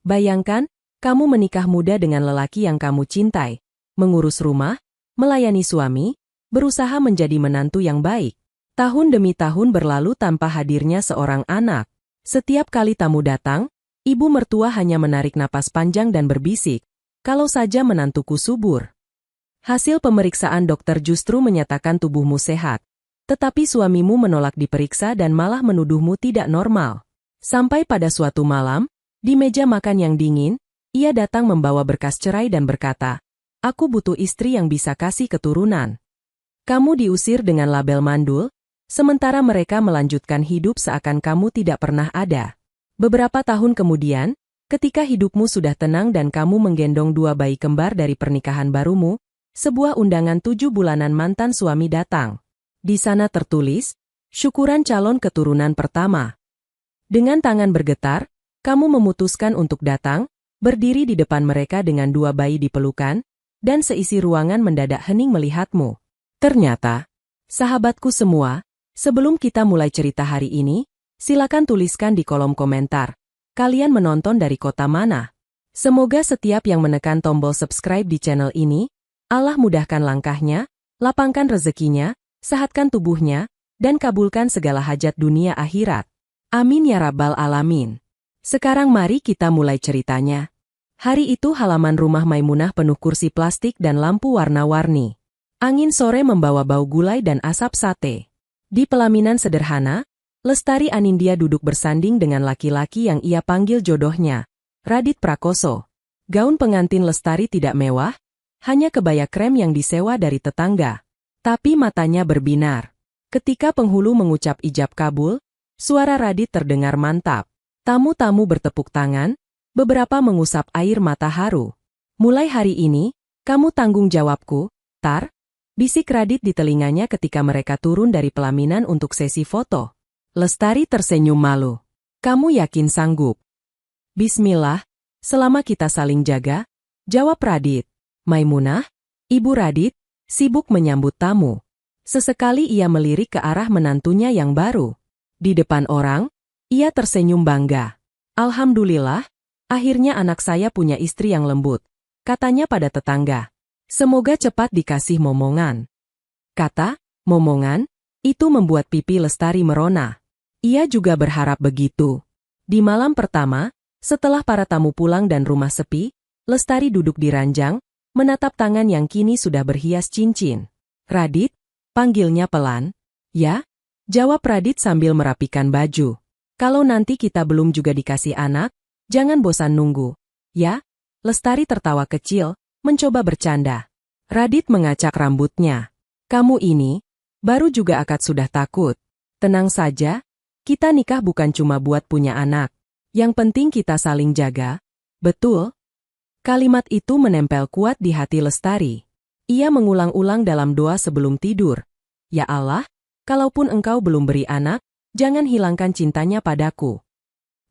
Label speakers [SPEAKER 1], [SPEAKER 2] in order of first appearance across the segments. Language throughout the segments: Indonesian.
[SPEAKER 1] Bayangkan, kamu menikah muda dengan lelaki yang kamu cintai, mengurus rumah, melayani suami, berusaha menjadi menantu yang baik. Tahun demi tahun berlalu tanpa hadirnya seorang anak. Setiap kali tamu datang, ibu mertua hanya menarik napas panjang dan berbisik, "Kalau saja menantuku subur." Hasil pemeriksaan dokter justru menyatakan tubuhmu sehat. Tetapi suamimu menolak diperiksa dan malah menuduhmu tidak normal. Sampai pada suatu malam, di meja makan yang dingin, ia datang membawa berkas cerai dan berkata, "Aku butuh istri yang bisa kasih keturunan." Kamu diusir dengan label mandul, sementara mereka melanjutkan hidup seakan kamu tidak pernah ada. Beberapa tahun kemudian, ketika hidupmu sudah tenang dan kamu menggendong 2 bayi kembar dari pernikahan barumu, sebuah undangan 7 bulanan mantan suami datang. Di sana tertulis, "Syukuran calon keturunan pertama." Dengan tangan bergetar, kamu memutuskan untuk datang, berdiri di depan mereka dengan 2 bayi di pelukan, dan seisi ruangan mendadak hening melihatmu. Ternyata, sahabatku semua, sebelum kita mulai cerita hari ini, silakan tuliskan di kolom komentar, kalian menonton dari kota mana? Semoga setiap yang menekan tombol subscribe di channel ini, Allah mudahkan langkahnya, lapangkan rezekinya, sehatkan tubuhnya, dan kabulkan segala hajat dunia akhirat. Amin ya rabbal alamin. Sekarang mari kita mulai ceritanya. Hari itu halaman rumah Maimunah penuh kursi plastik dan lampu warna-warni. Angin sore membawa bau gulai dan asap sate. Di pelaminan sederhana, Lestari Anindya duduk bersanding dengan laki-laki yang ia panggil jodohnya, Radit Prakoso. Gaun pengantin Lestari tidak mewah, hanya kebaya krem yang disewa dari tetangga. Tapi matanya berbinar. Ketika penghulu mengucap ijab kabul, suara Radit terdengar mantap. Tamu-tamu bertepuk tangan, beberapa mengusap air mata haru. "Mulai hari ini, kamu tanggung jawabku, Tar," bisik Radit di telinganya ketika mereka turun dari pelaminan untuk sesi foto. Lestari tersenyum malu. "Kamu yakin sanggup?" "Bismillah, selama kita saling jaga," jawab Radit. Maimunah, ibu Radit, sibuk menyambut tamu. Sesekali ia melirik ke arah menantunya yang baru. Di depan orang, ia tersenyum bangga. "Alhamdulillah, akhirnya anak saya punya istri yang lembut," katanya pada tetangga. "Semoga cepat dikasih momongan." Kata momongan itu membuat pipi Lestari merona. Ia juga berharap begitu. Di malam pertama, setelah para tamu pulang dan rumah sepi, Lestari duduk di ranjang, menatap tangan yang kini sudah berhias cincin. "Radit," panggilnya pelan. "Ya?" jawab Radit sambil merapikan baju. "Kalau nanti kita belum juga dikasih anak, jangan bosan nunggu, ya?" Lestari tertawa kecil, mencoba bercanda. Radit mengacak rambutnya. "Kamu ini, baru juga akad sudah takut. Tenang saja, kita nikah bukan cuma buat punya anak. Yang penting kita saling jaga." "Betul." Kalimat itu menempel kuat di hati Lestari. Ia mengulang-ulang dalam doa sebelum tidur. "Ya Allah, kalaupun Engkau belum beri anak, jangan hilangkan cintanya padaku."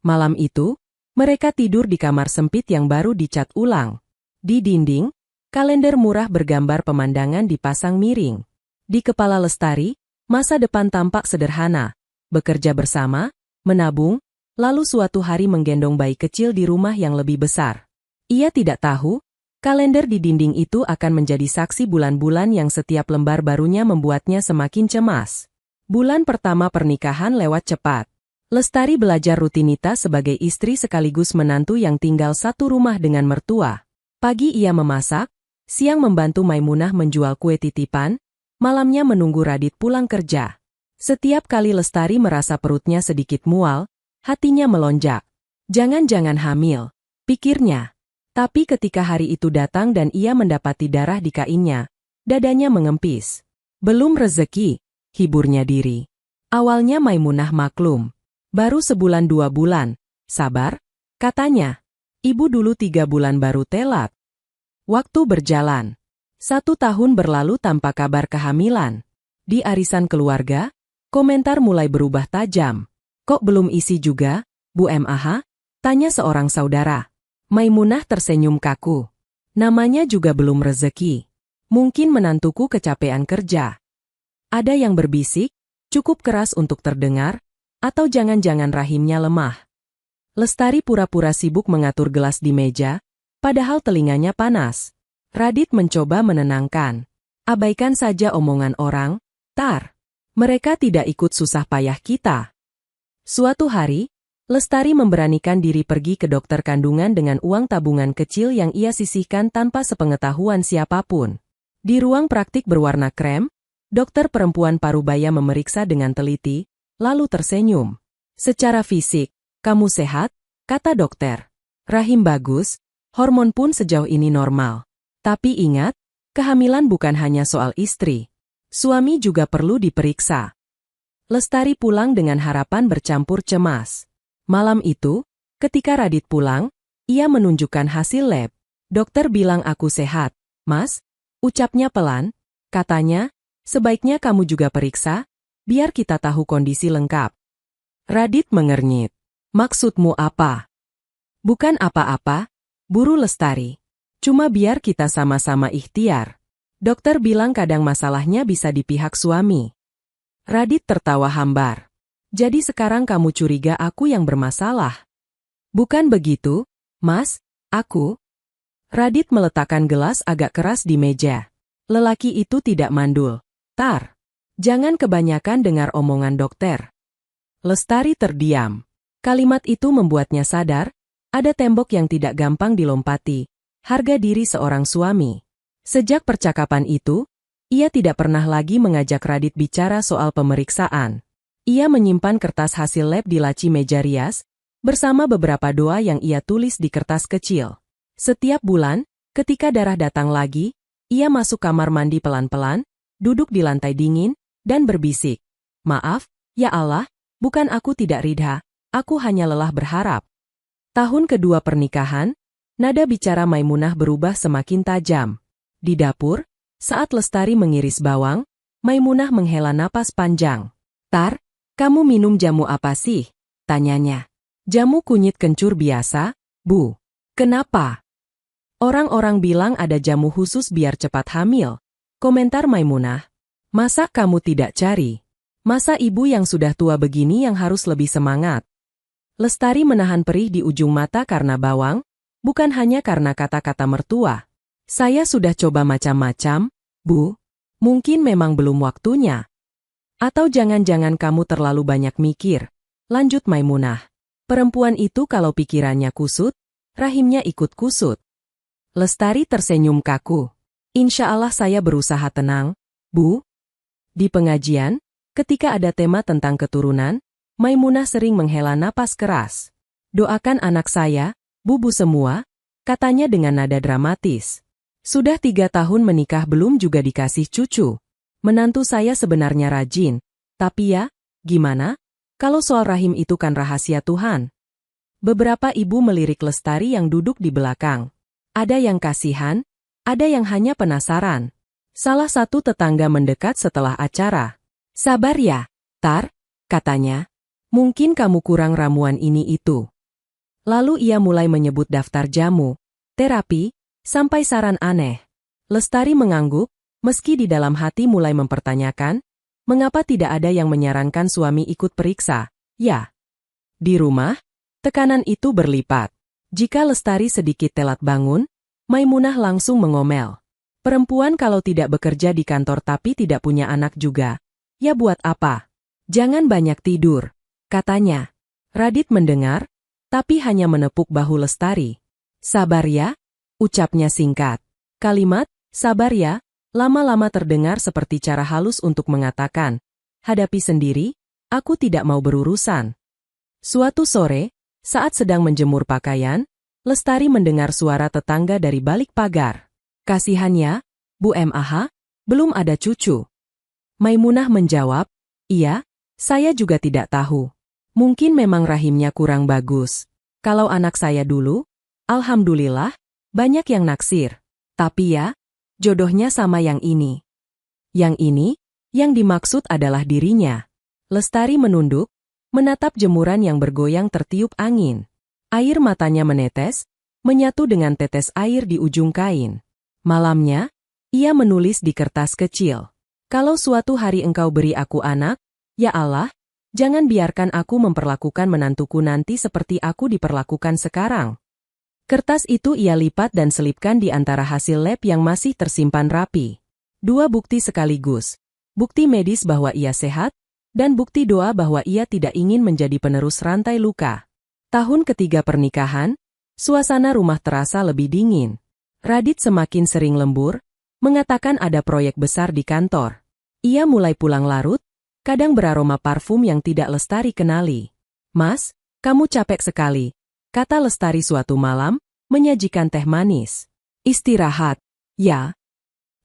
[SPEAKER 1] Malam itu, mereka tidur di kamar sempit yang baru dicat ulang. Di dinding, kalender murah bergambar pemandangan dipasang miring. Di kepala Lestari, masa depan tampak sederhana. Bekerja bersama, menabung, lalu suatu hari menggendong bayi kecil di rumah yang lebih besar. Ia tidak tahu, kalender di dinding itu akan menjadi saksi bulan-bulan yang setiap lembar barunya membuatnya semakin cemas. Bulan pertama pernikahan lewat cepat. Lestari belajar rutinitas sebagai istri sekaligus menantu yang tinggal satu rumah dengan mertua. Pagi ia memasak, siang membantu Maimunah menjual kue titipan, malamnya menunggu Radit pulang kerja. Setiap kali Lestari merasa perutnya sedikit mual, hatinya melonjak. Jangan-jangan hamil, pikirnya. Tapi ketika hari itu datang dan ia mendapati darah di kainnya, dadanya mengempis. Belum rezeki, hiburnya diri. Awalnya Maimunah maklum. Baru sebulan 2 bulan, sabar, katanya. Ibu dulu 3 bulan baru telat. Waktu berjalan. 1 tahun berlalu tanpa kabar kehamilan. Di arisan keluarga, komentar mulai berubah tajam. "Kok belum isi juga, Bu MAH?" tanya seorang saudara. Maimunah tersenyum kaku. Namanya juga belum rezeki. Mungkin menantuku kecapean kerja. Ada yang berbisik, cukup keras untuk terdengar, atau jangan-jangan rahimnya lemah. Lestari pura-pura sibuk mengatur gelas di meja, padahal telinganya panas. Radit mencoba menenangkan. Abaikan saja omongan orang, Tar. Mereka tidak ikut susah payah kita. Suatu hari, Lestari memberanikan diri pergi ke dokter kandungan dengan uang tabungan kecil yang ia sisihkan tanpa sepengetahuan siapapun. Di ruang praktik berwarna krem, dokter perempuan parubaya memeriksa dengan teliti, lalu tersenyum. Secara fisik, kamu sehat, kata dokter. Rahim bagus, hormon pun sejauh ini normal. Tapi ingat, kehamilan bukan hanya soal istri. Suami juga perlu diperiksa. Lestari pulang dengan harapan bercampur cemas. Malam itu, ketika Radit pulang, ia menunjukkan hasil lab. Dokter bilang aku sehat, Mas. Ucapnya pelan, katanya, sebaiknya kamu juga periksa, biar kita tahu kondisi lengkap. Radit mengernyit. Maksudmu apa? Bukan apa-apa, buru Lestari. Cuma biar kita sama-sama ikhtiar. Dokter bilang kadang masalahnya bisa di pihak suami. Radit tertawa hambar. Jadi sekarang kamu curiga aku yang bermasalah? Bukan begitu, Mas, aku. Radit meletakkan gelas agak keras di meja. Lelaki itu tidak mandul. Tar. Jangan kebanyakan dengar omongan dokter. Lestari terdiam. Kalimat itu membuatnya sadar, ada tembok yang tidak gampang dilompati, harga diri seorang suami. Sejak percakapan itu, ia tidak pernah lagi mengajak Radit bicara soal pemeriksaan. Ia menyimpan kertas hasil lab di laci meja rias, bersama beberapa doa yang ia tulis di kertas kecil. Setiap bulan, ketika darah datang lagi, ia masuk kamar mandi pelan-pelan, duduk di lantai dingin, dan berbisik. Maaf, ya Allah, bukan aku tidak ridha, aku hanya lelah berharap. Tahun kedua pernikahan, nada bicara Maimunah berubah semakin tajam. Di dapur, saat Lestari mengiris bawang, Maimunah menghela napas panjang. Tar, kamu minum jamu apa sih? Tanyanya. Jamu kunyit kencur biasa, Bu. Kenapa? Orang-orang bilang ada jamu khusus biar cepat hamil. Komentar Maimunah. Masa kamu tidak cari? Masa ibu yang sudah tua begini yang harus lebih semangat? Lestari menahan perih di ujung mata karena bawang, bukan hanya karena kata-kata mertua. Saya sudah coba macam-macam, Bu. Mungkin memang belum waktunya. Atau jangan-jangan kamu terlalu banyak mikir. Lanjut Maimunah. Perempuan itu kalau pikirannya kusut, rahimnya ikut kusut. Lestari tersenyum kaku. Insya Allah saya berusaha tenang, Bu. Di pengajian, ketika ada tema tentang keturunan, Maimunah sering menghela napas keras. Doakan anak saya, Bu semua, katanya dengan nada dramatis. Sudah 3 tahun menikah belum juga dikasih cucu. Menantu saya sebenarnya rajin, tapi ya, gimana? Kalau soal rahim itu kan rahasia Tuhan. Beberapa ibu melirik Lestari yang duduk di belakang. Ada yang kasihan, ada yang hanya penasaran. Salah satu tetangga mendekat setelah acara. Sabar ya, Tar, katanya. Mungkin kamu kurang ramuan ini itu. Lalu ia mulai menyebut daftar jamu, terapi, sampai saran aneh. Lestari mengangguk, meski di dalam hati mulai mempertanyakan, mengapa tidak ada yang menyarankan suami ikut periksa, ya? Di rumah, tekanan itu berlipat. Jika Lestari sedikit telat bangun, Maimunah langsung mengomel. Perempuan kalau tidak bekerja di kantor tapi tidak punya anak juga, ya buat apa? Jangan banyak tidur, katanya. Radit mendengar, tapi hanya menepuk bahu Lestari. Sabar ya, ucapnya singkat. Kalimat, sabar ya, lama-lama terdengar seperti cara halus untuk mengatakan, hadapi sendiri, aku tidak mau berurusan. Suatu sore, saat sedang menjemur pakaian, Lestari mendengar suara tetangga dari balik pagar. Kasihannya, Bu MAH, belum ada cucu. Maimunah menjawab, iya, saya juga tidak tahu. Mungkin memang rahimnya kurang bagus. Kalau anak saya dulu, alhamdulillah, banyak yang naksir. Tapi ya, jodohnya sama yang ini. Yang ini, yang dimaksud adalah dirinya. Lestari menunduk, menatap jemuran yang bergoyang tertiup angin. Air matanya menetes, menyatu dengan tetes air di ujung kain. Malamnya, ia menulis di kertas kecil. Kalau suatu hari engkau beri aku anak, ya Allah, Jangan biarkan aku memperlakukan menantuku nanti seperti aku diperlakukan sekarang. Kertas itu ia lipat dan selipkan di antara hasil lab yang masih tersimpan rapi. 2 bukti sekaligus. Bukti medis bahwa ia sehat, dan bukti doa bahwa ia tidak ingin menjadi penerus rantai luka. Tahun ketiga pernikahan, suasana rumah terasa lebih dingin. Radit semakin sering lembur, mengatakan ada proyek besar di kantor. Ia mulai pulang larut, kadang beraroma parfum yang tidak Lestari kenali. "Mas, kamu capek sekali," kata Lestari suatu malam, menyajikan teh manis. "Istirahat." "Ya."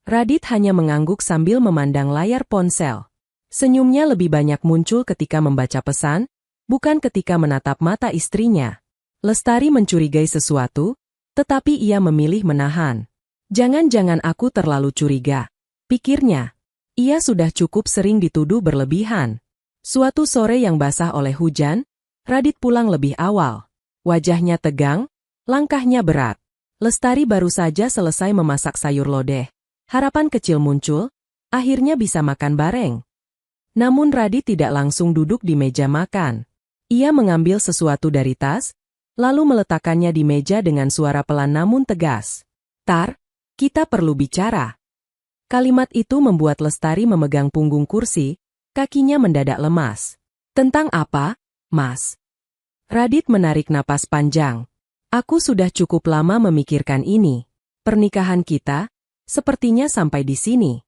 [SPEAKER 1] Radit hanya mengangguk sambil memandang layar ponsel. Senyumnya lebih banyak muncul ketika membaca pesan, bukan ketika menatap mata istrinya. Lestari mencurigai sesuatu, tetapi ia memilih menahan. "Jangan-jangan aku terlalu curiga," pikirnya. Ia sudah cukup sering dituduh berlebihan. Suatu sore yang basah oleh hujan, Radit pulang lebih awal. Wajahnya tegang, langkahnya berat. Lestari baru saja selesai memasak sayur lodeh. Harapan kecil muncul, akhirnya bisa makan bareng. Namun Radit tidak langsung duduk di meja makan. Ia mengambil sesuatu dari tas, lalu meletakkannya di meja dengan suara pelan namun tegas. "Tar, kita perlu bicara." Kalimat itu membuat Lestari memegang punggung kursi, kakinya mendadak lemas. "Tentang apa, Mas?" Radit menarik napas panjang. "Aku sudah cukup lama memikirkan ini. Pernikahan kita, sepertinya sampai di sini."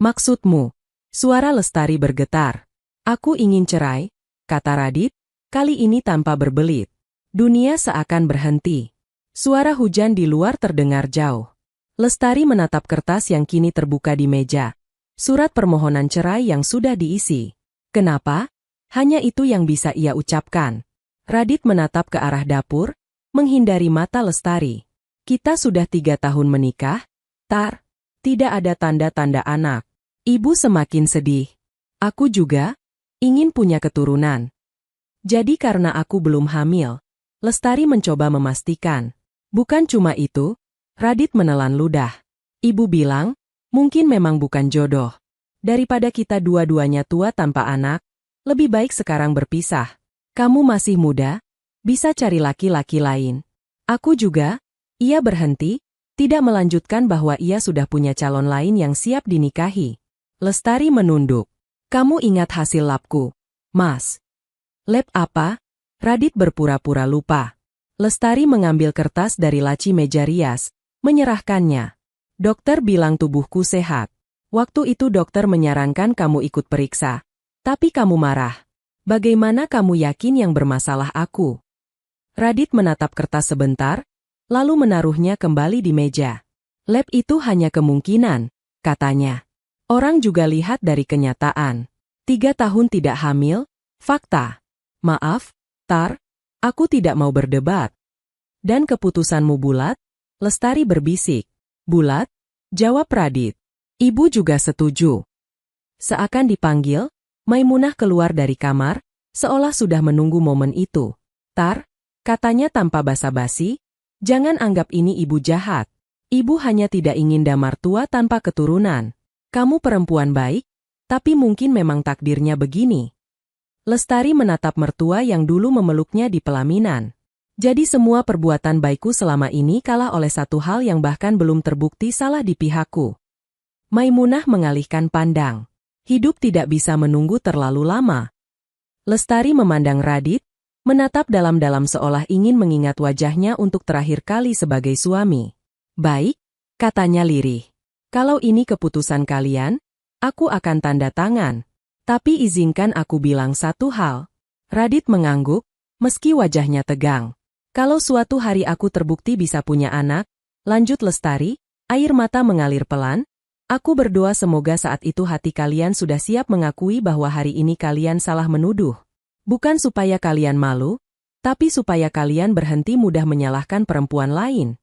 [SPEAKER 1] "Maksudmu?" Suara Lestari bergetar. "Aku ingin cerai," kata Radit, kali ini tanpa berbelit. Dunia seakan berhenti. Suara hujan di luar terdengar jauh. Lestari menatap kertas yang kini terbuka di meja. Surat permohonan cerai yang sudah diisi. Kenapa? Hanya itu yang bisa ia ucapkan. Radit menatap ke arah dapur, menghindari mata Lestari. "Kita sudah 3 tahun menikah, Tar. Tidak ada tanda-tanda anak." Ibu semakin sedih. "Aku juga ingin punya keturunan. Jadi karena aku belum hamil." Lestari mencoba memastikan. "Bukan cuma itu." Radit menelan ludah. "Ibu bilang, mungkin memang bukan jodoh. Daripada kita dua-duanya tua tanpa anak, lebih baik sekarang berpisah. Kamu masih muda, bisa cari laki-laki lain." "Aku juga." Ia berhenti, tidak melanjutkan bahwa ia sudah punya calon lain yang siap dinikahi. Lestari menunduk. "Kamu ingat hasil labku, Mas?" "Lab apa?" Radit berpura-pura lupa. Lestari mengambil kertas dari laci meja rias, menyerahkannya. "Dokter bilang tubuhku sehat. Waktu itu dokter menyarankan kamu ikut periksa. Tapi kamu marah. Bagaimana kamu yakin yang bermasalah aku?" Radit menatap kertas sebentar, lalu menaruhnya kembali di meja. "Lab itu hanya kemungkinan," katanya. "Orang juga lihat dari kenyataan. 3 tahun tidak hamil, fakta." "Maaf, Tar, aku tidak mau berdebat." "Dan keputusanmu bulat?" Lestari berbisik. "Bulat?" jawab Radit. "Ibu juga setuju." Seakan dipanggil, Maimunah keluar dari kamar, seolah sudah menunggu momen itu. "Tar," katanya tanpa basa-basi, "jangan anggap ini ibu jahat. Ibu hanya tidak ingin damar tua tanpa keturunan. Kamu perempuan baik, tapi mungkin memang takdirnya begini." Lestari menatap mertua yang dulu memeluknya di pelaminan. "Jadi semua perbuatan baikku selama ini kalah oleh satu hal yang bahkan belum terbukti salah di pihakku." Maimunah mengalihkan pandang. "Hidup tidak bisa menunggu terlalu lama." Lestari memandang Radit, menatap dalam-dalam seolah ingin mengingat wajahnya untuk terakhir kali sebagai suami. "Baik," katanya lirih. "Kalau ini keputusan kalian, aku akan tanda tangan. Tapi izinkan aku bilang satu hal." Radit mengangguk, meski wajahnya tegang. "Kalau suatu hari aku terbukti bisa punya anak," lanjut Lestari, air mata mengalir pelan, "aku berdoa semoga saat itu hati kalian sudah siap mengakui bahwa hari ini kalian salah menuduh. Bukan supaya kalian malu, tapi supaya kalian berhenti mudah menyalahkan perempuan lain."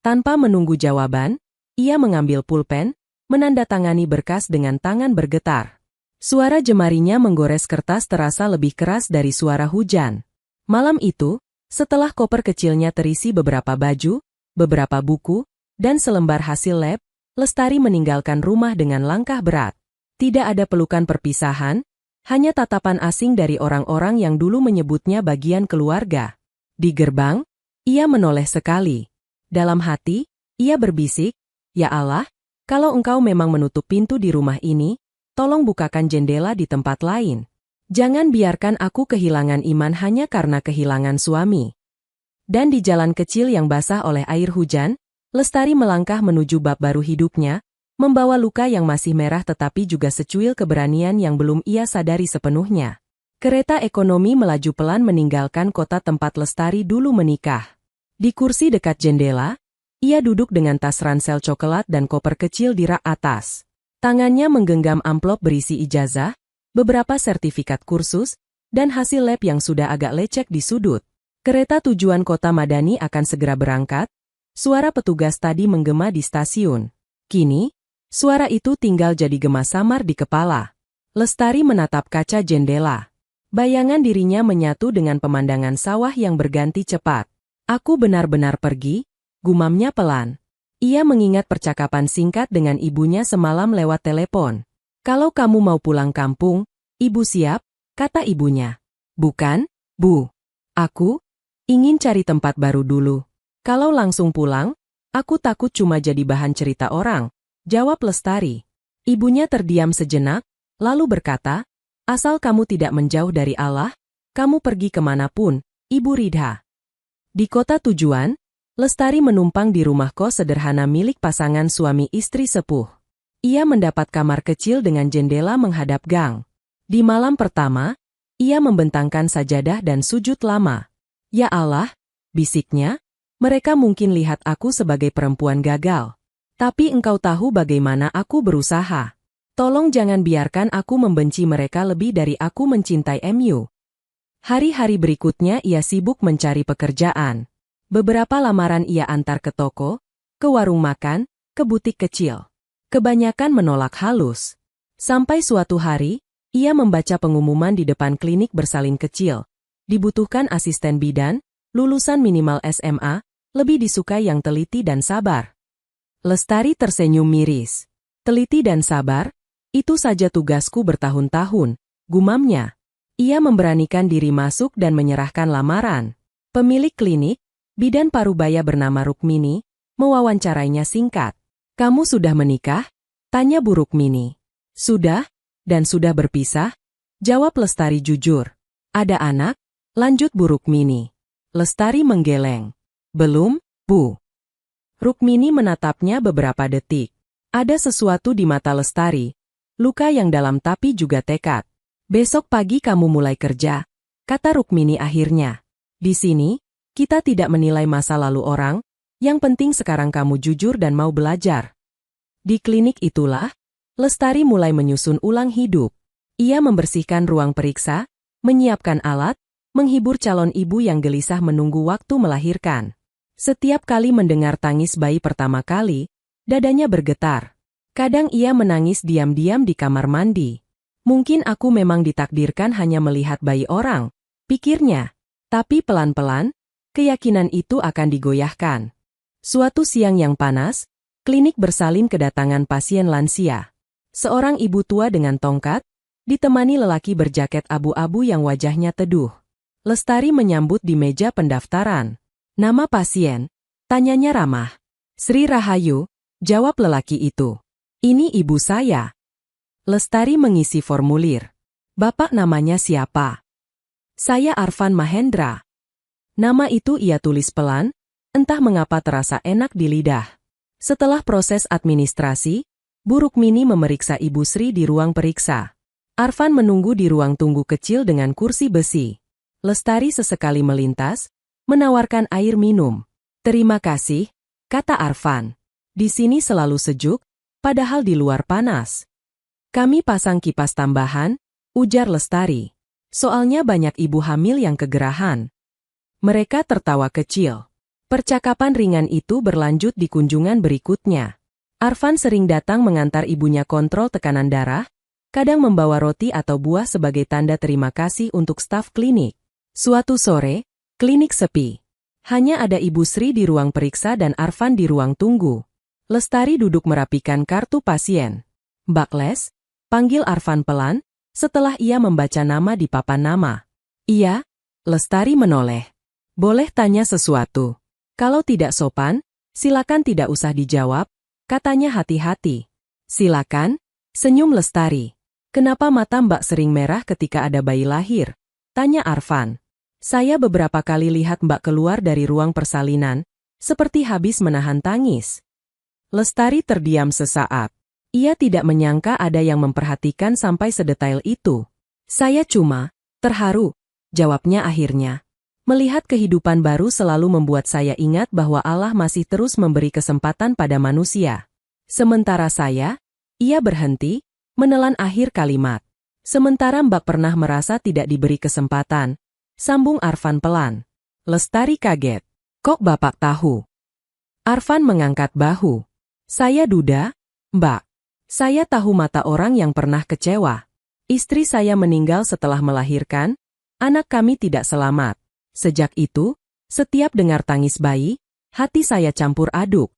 [SPEAKER 1] Tanpa menunggu jawaban, ia mengambil pulpen, menandatangani berkas dengan tangan bergetar. Suara jemarinya menggores kertas terasa lebih keras dari suara hujan. Malam itu, setelah koper kecilnya terisi beberapa baju, beberapa buku, dan selembar hasil lab, Lestari meninggalkan rumah dengan langkah berat. Tidak ada pelukan perpisahan, Hanya tatapan asing dari orang-orang yang dulu menyebutnya bagian keluarga. Di gerbang, ia menoleh sekali. Dalam hati, ia berbisik, "Ya Allah, kalau Engkau memang menutup pintu di rumah ini, tolong bukakan jendela di tempat lain. Jangan biarkan aku kehilangan iman hanya karena kehilangan suami." Dan di jalan kecil yang basah oleh air hujan, Lestari melangkah menuju bab baru hidupnya, membawa luka yang masih merah tetapi juga secuil keberanian yang belum ia sadari sepenuhnya. Kereta ekonomi melaju pelan meninggalkan kota tempat Lestari dulu menikah. Di kursi dekat jendela, ia duduk dengan tas ransel coklat dan koper kecil di rak atas. Tangannya menggenggam amplop berisi ijazah, beberapa sertifikat kursus, dan hasil lab yang sudah agak lecek di sudut. Kereta tujuan kota Madani akan segera berangkat. Suara petugas tadi menggema di stasiun. Kini, suara itu tinggal jadi gema samar di kepala. Lestari menatap kaca jendela. Bayangan dirinya menyatu dengan pemandangan sawah yang berganti cepat. "Aku benar-benar pergi," gumamnya pelan. Ia mengingat percakapan singkat dengan ibunya semalam lewat telepon. "Kalau kamu mau pulang kampung, Ibu siap," kata ibunya. "Bukan, Bu. Aku ingin cari tempat baru dulu. Kalau langsung pulang, aku takut cuma jadi bahan cerita orang," jawab Lestari. Ibunya terdiam sejenak, lalu berkata, "Asal kamu tidak menjauh dari Allah, kamu pergi kemanapun, Ibu Ridha." Di kota tujuan, Lestari menumpang di rumah kos sederhana milik pasangan suami istri sepuh. Ia mendapat kamar kecil dengan jendela menghadap gang. Di malam pertama, ia membentangkan sajadah dan sujud lama. "Ya Allah," bisiknya, "mereka mungkin lihat aku sebagai perempuan gagal. Tapi Engkau tahu bagaimana aku berusaha. Tolong jangan biarkan aku membenci mereka lebih dari aku mencintai MU." Hari-hari berikutnya ia sibuk mencari pekerjaan. Beberapa lamaran ia antar ke toko, ke warung makan, ke butik kecil. Kebanyakan menolak halus. Sampai suatu hari, ia membaca pengumuman di depan klinik bersalin kecil. Dibutuhkan asisten bidan, lulusan minimal SMA, lebih disukai yang teliti dan sabar. Lestari tersenyum miris. "Teliti dan sabar? Itu saja tugasku bertahun-tahun," gumamnya. Ia memberanikan diri masuk dan menyerahkan lamaran. Pemilik klinik, bidan parubaya bernama Rukmini, mewawancarainya singkat. "Kamu sudah menikah?" tanya Bu Rukmini. "Sudah, dan sudah berpisah," jawab Lestari jujur. "Ada anak?" lanjut Bu Rukmini. Lestari menggeleng. "Belum, Bu." Rukmini menatapnya beberapa detik. Ada sesuatu di mata Lestari, luka yang dalam tapi juga tekad. "Besok pagi kamu mulai kerja," kata Rukmini akhirnya. "Di sini, kita tidak menilai masa lalu orang, yang penting sekarang kamu jujur dan mau belajar." Di klinik itulah, Lestari mulai menyusun ulang hidup. Ia membersihkan ruang periksa, menyiapkan alat, menghibur calon ibu yang gelisah menunggu waktu melahirkan. Setiap kali mendengar tangis bayi pertama kali, dadanya bergetar. Kadang ia menangis diam-diam di kamar mandi. "Mungkin aku memang ditakdirkan hanya melihat bayi orang," pikirnya. Tapi pelan-pelan, keyakinan itu akan digoyahkan. Suatu siang yang panas, klinik bersalin kedatangan pasien lansia. Seorang ibu tua dengan tongkat, ditemani lelaki berjaket abu-abu yang wajahnya teduh. Lestari menyambut di meja pendaftaran. "Nama pasien?" tanyanya ramah. "Sri Rahayu," jawab lelaki itu. "Ini ibu saya." Lestari mengisi formulir. "Bapak namanya siapa?" "Saya Arfan Mahendra." Nama itu ia tulis pelan, entah mengapa terasa enak di lidah. Setelah proses administrasi, Bu Rukmini memeriksa Ibu Sri di ruang periksa. Arfan menunggu di ruang tunggu kecil dengan kursi besi. Lestari sesekali melintas, menawarkan air minum. "Terima kasih," kata Arfan. "Di sini selalu sejuk, padahal di luar panas." "Kami pasang kipas tambahan," ujar Lestari. "Soalnya banyak ibu hamil yang kegerahan." Mereka tertawa kecil. Percakapan ringan itu berlanjut di kunjungan berikutnya. Arfan sering datang mengantar ibunya kontrol tekanan darah, kadang membawa roti atau buah sebagai tanda terima kasih untuk staf klinik. Suatu sore, klinik sepi. Hanya ada Ibu Sri di ruang periksa dan Arfan di ruang tunggu. Lestari duduk merapikan kartu pasien. "Mbak Les," panggil Arfan pelan, setelah ia membaca nama di papan nama. Iya, Lestari menoleh. Boleh tanya sesuatu? Kalau tidak sopan, silakan tidak usah dijawab, katanya hati-hati. Silakan, senyum Lestari. Kenapa mata Mbak sering merah ketika ada bayi lahir? Tanya Arfan. Saya beberapa kali lihat Mbak keluar dari ruang persalinan, seperti habis menahan tangis. Lestari terdiam sesaat. Ia tidak menyangka ada yang memperhatikan sampai sedetail itu. Saya cuma terharu, jawabnya akhirnya. Melihat kehidupan baru selalu membuat saya ingat bahwa Allah masih terus memberi kesempatan pada manusia. Sementara saya, ia berhenti, menelan akhir kalimat. Sementara Mbak pernah merasa tidak diberi kesempatan, sambung Arfan pelan. Lestari kaget. Kok Bapak tahu? Arfan mengangkat bahu. Saya duda, Mbak. Saya tahu mata orang yang pernah kecewa. Istri saya meninggal setelah melahirkan, anak kami tidak selamat. Sejak itu, setiap dengar tangis bayi, hati saya campur aduk.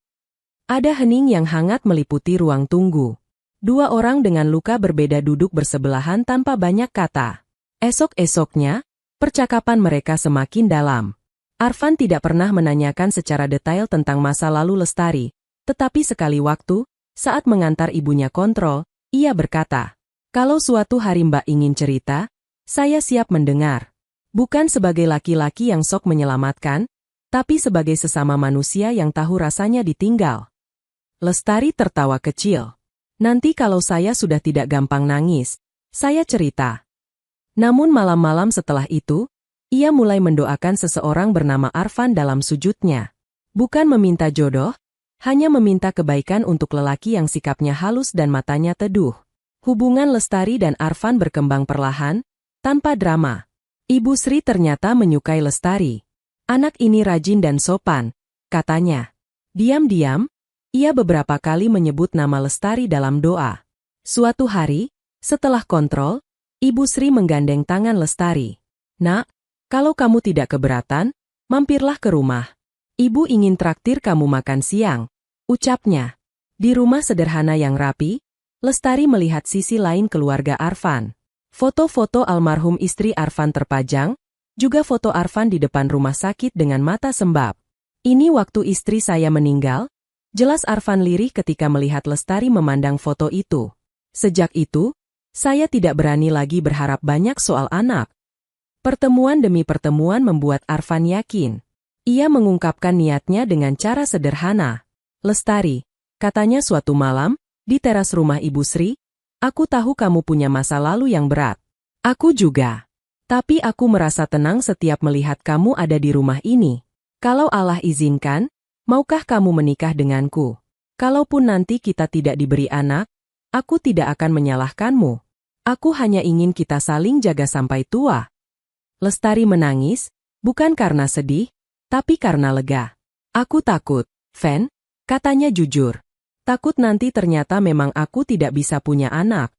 [SPEAKER 1] Ada hening yang hangat meliputi ruang tunggu. Dua orang dengan luka berbeda duduk bersebelahan tanpa banyak kata. Esok-esoknya, percakapan mereka semakin dalam. Arfan tidak pernah menanyakan secara detail tentang masa lalu Lestari, tetapi sekali waktu, saat mengantar ibunya kontrol, ia berkata, "Kalau suatu hari Mbak ingin cerita, saya siap mendengar. Bukan sebagai laki-laki yang sok menyelamatkan, tapi sebagai sesama manusia yang tahu rasanya ditinggal." Lestari tertawa kecil. "Nanti kalau saya sudah tidak gampang nangis, saya cerita." Namun malam-malam setelah itu, ia mulai mendoakan seseorang bernama Arfan dalam sujudnya. Bukan meminta jodoh, hanya meminta kebaikan untuk lelaki yang sikapnya halus dan matanya teduh. Hubungan Lestari dan Arfan berkembang perlahan, tanpa drama. Ibu Sri ternyata menyukai Lestari. Anak ini rajin dan sopan, katanya. Diam-diam, ia beberapa kali menyebut nama Lestari dalam doa. Suatu hari, setelah kontrol, Ibu Sri menggandeng tangan Lestari. "Nak, kalau kamu tidak keberatan, mampirlah ke rumah. Ibu ingin traktir kamu makan siang," ucapnya. Di rumah sederhana yang rapi, Lestari melihat sisi lain keluarga Arfan. Foto-foto almarhum istri Arfan terpajang, juga foto Arfan di depan rumah sakit dengan mata sembab. "Ini waktu istri saya meninggal," jelas Arfan lirih ketika melihat Lestari memandang foto itu. "Sejak itu, saya tidak berani lagi berharap banyak soal anak." Pertemuan demi pertemuan membuat Arfan yakin. Ia mengungkapkan niatnya dengan cara sederhana. "Lestari," katanya suatu malam, di teras rumah Ibu Sri, "aku tahu kamu punya masa lalu yang berat. Aku juga. Tapi aku merasa tenang setiap melihat kamu ada di rumah ini. Kalau Allah izinkan, maukah kamu menikah denganku? Kalaupun nanti kita tidak diberi anak, aku tidak akan menyalahkanmu. Aku hanya ingin kita saling jaga sampai tua." Lestari menangis, bukan karena sedih, tapi karena lega. "Aku takut, Fen," katanya jujur. "Takut nanti ternyata memang aku tidak bisa punya anak."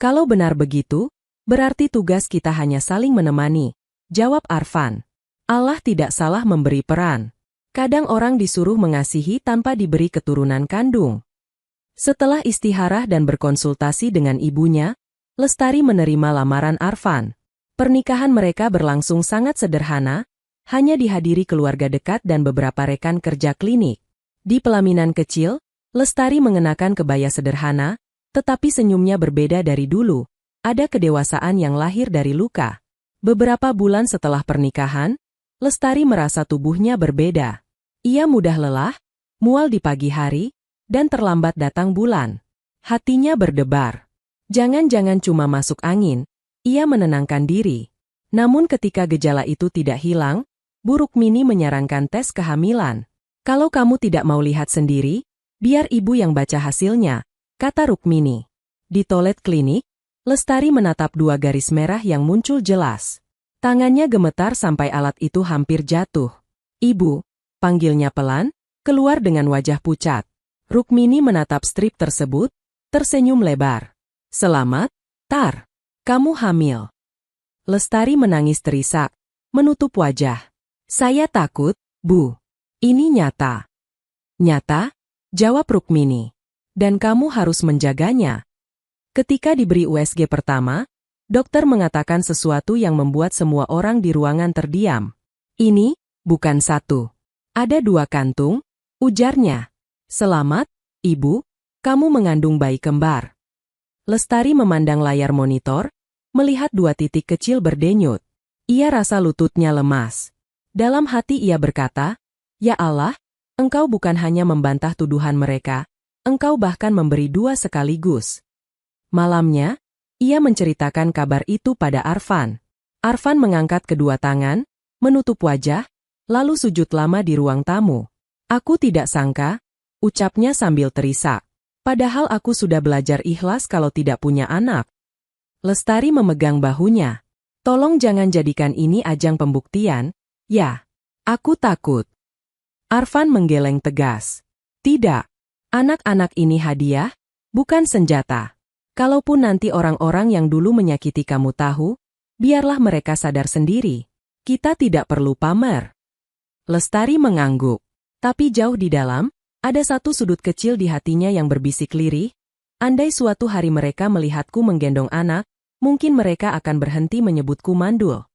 [SPEAKER 1] "Kalau benar begitu, berarti tugas kita hanya saling menemani," jawab Arfan. "Allah tidak salah memberi peran. Kadang orang disuruh mengasihi tanpa diberi keturunan kandung." Setelah istiharah dan berkonsultasi dengan ibunya, Lestari menerima lamaran Arfan. Pernikahan mereka berlangsung sangat sederhana, hanya dihadiri keluarga dekat dan beberapa rekan kerja klinik. Di pelaminan kecil, Lestari mengenakan kebaya sederhana, tetapi senyumnya berbeda dari dulu. Ada kedewasaan yang lahir dari luka. Beberapa bulan setelah pernikahan, Lestari merasa tubuhnya berbeda. Ia mudah lelah, mual di pagi hari, dan terlambat datang bulan. Hatinya berdebar. Jangan-jangan cuma masuk angin. Ia menenangkan diri. Namun ketika gejala itu tidak hilang, Bu Rukmini menyarankan tes kehamilan. "Kalau kamu tidak mau lihat sendiri, biar ibu yang baca hasilnya," kata Rukmini. Di toilet klinik, Lestari menatap dua garis merah yang muncul jelas. Tangannya gemetar sampai alat itu hampir jatuh. "Ibu," panggilnya pelan, keluar dengan wajah pucat. Rukmini menatap strip tersebut, tersenyum lebar. "Selamat, Tar. Kamu hamil." Lestari menangis terisak, menutup wajah. "Saya takut, Bu. Ini nyata." "Nyata?" jawab Rukmini. "Dan kamu harus menjaganya." Ketika diberi USG pertama, Dokter mengatakan sesuatu yang membuat semua orang di ruangan terdiam. Ini, bukan satu. Ada 2 kantung, ujarnya. Selamat, Ibu, kamu mengandung bayi kembar. Lestari memandang layar monitor, melihat 2 titik kecil berdenyut. Ia rasa lututnya lemas. Dalam hati ia berkata, "Ya Allah, Engkau bukan hanya membantah tuduhan mereka, Engkau bahkan memberi 2 sekaligus." Malamnya, ia menceritakan kabar itu pada Arfan. Arfan mengangkat kedua tangan, menutup wajah, lalu sujud lama di ruang tamu. "Aku tidak sangka," ucapnya sambil terisak. "Padahal aku sudah belajar ikhlas kalau tidak punya anak." Lestari memegang bahunya. "Tolong jangan jadikan ini ajang pembuktian, ya. Aku takut." Arfan menggeleng tegas. "Tidak. Anak-anak ini hadiah, bukan senjata. Kalaupun nanti orang-orang yang dulu menyakiti kamu tahu, biarlah mereka sadar sendiri. Kita tidak perlu pamer." Lestari mengangguk. Tapi jauh di dalam, ada satu sudut kecil di hatinya yang berbisik lirih. Andai suatu hari mereka melihatku menggendong anak, mungkin mereka akan berhenti menyebutku mandul.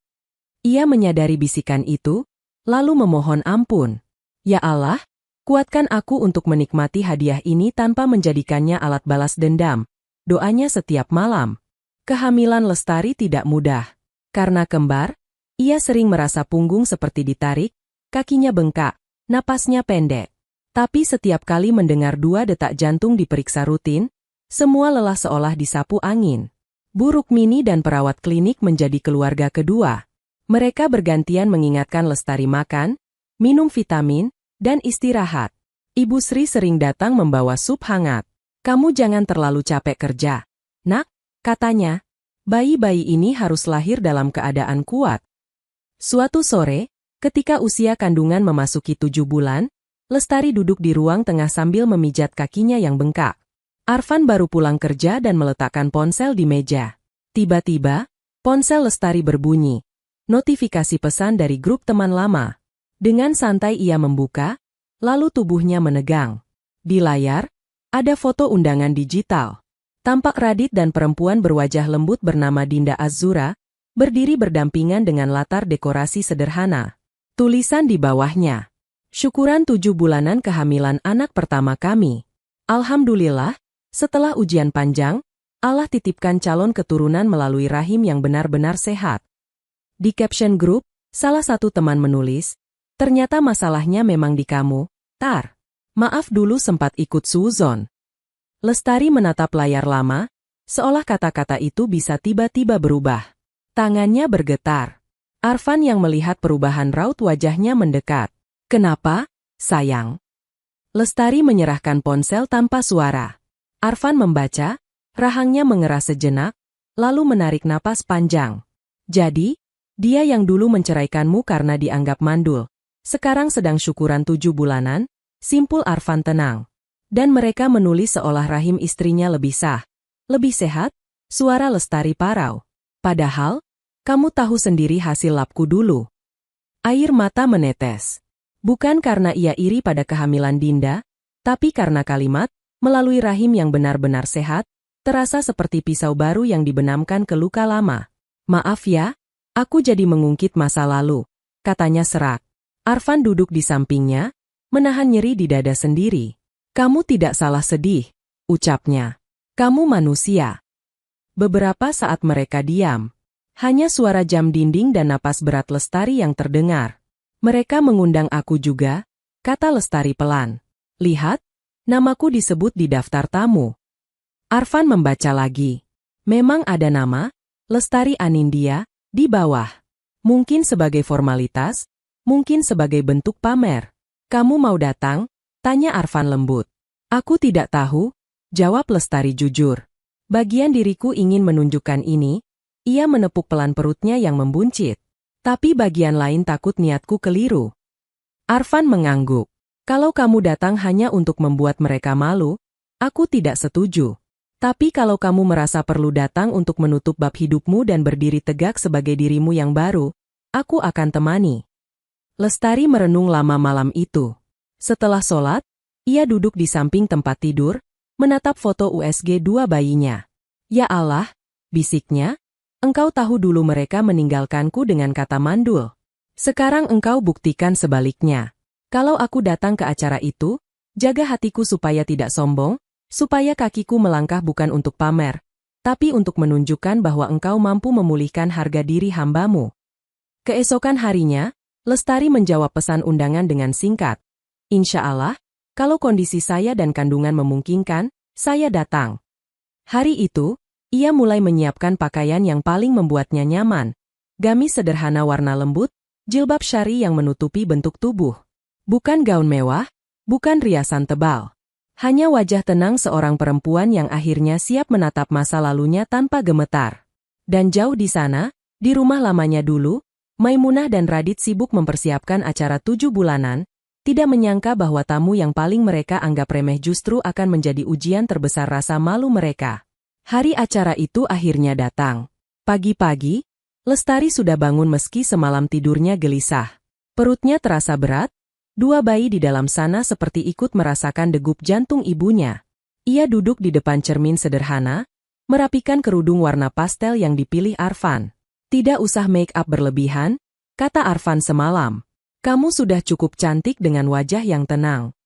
[SPEAKER 1] Ia menyadari bisikan itu, lalu memohon ampun. "Ya Allah, kuatkan aku untuk menikmati hadiah ini tanpa menjadikannya alat balas dendam." Doanya setiap malam. Kehamilan Lestari tidak mudah. Karena kembar, ia sering merasa punggung seperti ditarik, kakinya bengkak, napasnya pendek. Tapi setiap kali mendengar 2 detak jantung diperiksa rutin, semua lelah seolah disapu angin. Bu Rukmini dan perawat klinik menjadi keluarga kedua. Mereka bergantian mengingatkan Lestari makan, minum vitamin, dan istirahat. Ibu Sri sering datang membawa sup hangat. "Kamu jangan terlalu capek kerja, Nak," katanya. "Bayi-bayi ini harus lahir dalam keadaan kuat." Suatu sore, ketika usia kandungan memasuki 7 bulan, Lestari duduk di ruang tengah sambil memijat kakinya yang bengkak. Arfan baru pulang kerja dan meletakkan ponsel di meja. Tiba-tiba, ponsel Lestari berbunyi. Notifikasi pesan dari grup teman lama. Dengan santai ia membuka, lalu tubuhnya menegang. Di layar, ada foto undangan digital. Tampak Radit dan perempuan berwajah lembut bernama Dinda Azura, berdiri berdampingan dengan latar dekorasi sederhana. Tulisan di bawahnya. "Syukuran 7 bulanan kehamilan anak pertama kami. Alhamdulillah, setelah ujian panjang, Allah titipkan calon keturunan melalui rahim yang benar-benar sehat." Di caption grup, salah satu teman menulis, "Ternyata masalahnya memang di kamu, Tar. Maaf dulu sempat ikut suuzon." Lestari menatap layar lama, seolah kata-kata itu bisa tiba-tiba berubah. Tangannya bergetar. Arfan yang melihat perubahan raut wajahnya mendekat. "Kenapa, sayang?" Lestari menyerahkan ponsel tanpa suara. Arfan membaca, rahangnya mengeras sejenak, lalu menarik napas panjang. "Jadi, dia yang dulu menceraikanmu karena dianggap mandul, sekarang sedang syukuran 7 bulanan?" Simpul Arfan tenang. "Dan mereka menulis seolah rahim istrinya lebih sah, lebih sehat?" Suara Lestari parau. "Padahal, kamu tahu sendiri hasil labku dulu." Air mata menetes. Bukan karena ia iri pada kehamilan Dinda, tapi karena kalimat, "melalui rahim yang benar-benar sehat," terasa seperti pisau baru yang dibenamkan ke luka lama. "Maaf ya, aku jadi mengungkit masa lalu," katanya serak. Arfan duduk di sampingnya, menahan nyeri di dada sendiri. "Kamu tidak salah sedih," ucapnya. "Kamu manusia." Beberapa saat mereka diam. Hanya suara jam dinding dan napas berat Lestari yang terdengar. "Mereka mengundang aku juga," kata Lestari pelan. "Lihat, namaku disebut di daftar tamu." Arfan membaca lagi. Memang ada nama, Lestari Anindya, di bawah. Mungkin sebagai formalitas, mungkin sebagai bentuk pamer. "Kamu mau datang?" tanya Arfan lembut. "Aku tidak tahu," jawab Lestari jujur. "Bagian diriku ingin menunjukkan ini." Ia menepuk pelan perutnya yang membuncit. "Tapi bagian lain takut niatku keliru." Arfan mengangguk. "Kalau kamu datang hanya untuk membuat mereka malu, aku tidak setuju. Tapi kalau kamu merasa perlu datang untuk menutup bab hidupmu dan berdiri tegak sebagai dirimu yang baru, aku akan temani." Lestari merenung lama malam itu. Setelah sholat, ia duduk di samping tempat tidur, menatap foto USG 2 bayinya. "Ya Allah," bisiknya, Engkau tahu dulu mereka meninggalkanku dengan kata mandul. Sekarang engkau buktikan sebaliknya. Kalau aku datang ke acara itu, jaga hatiku supaya tidak sombong, supaya kakiku melangkah bukan untuk pamer, tapi untuk menunjukkan bahwa engkau mampu memulihkan harga diri hambamu. Keesokan harinya, Lestari menjawab pesan undangan dengan singkat. Insya Allah, kalau kondisi saya dan kandungan memungkinkan, saya datang. Hari itu, ia mulai menyiapkan pakaian yang paling membuatnya nyaman. Gamis sederhana warna lembut, jilbab syari yang menutupi bentuk tubuh. Bukan gaun mewah, bukan riasan tebal. Hanya wajah tenang seorang perempuan yang akhirnya siap menatap masa lalunya tanpa gemetar. Dan jauh di sana, di rumah lamanya dulu, Maimunah dan Radit sibuk mempersiapkan acara 7 bulanan, tidak menyangka bahwa tamu yang paling mereka anggap remeh justru akan menjadi ujian terbesar rasa malu mereka. Hari acara itu akhirnya datang. Pagi-pagi, Lestari sudah bangun meski semalam tidurnya gelisah. Perutnya terasa berat, 2 bayi di dalam sana seperti ikut merasakan degup jantung ibunya. Ia duduk di depan cermin sederhana, merapikan kerudung warna pastel yang dipilih Arfan. Tidak usah make up berlebihan, kata Arfan semalam. Kamu sudah cukup cantik dengan wajah yang tenang.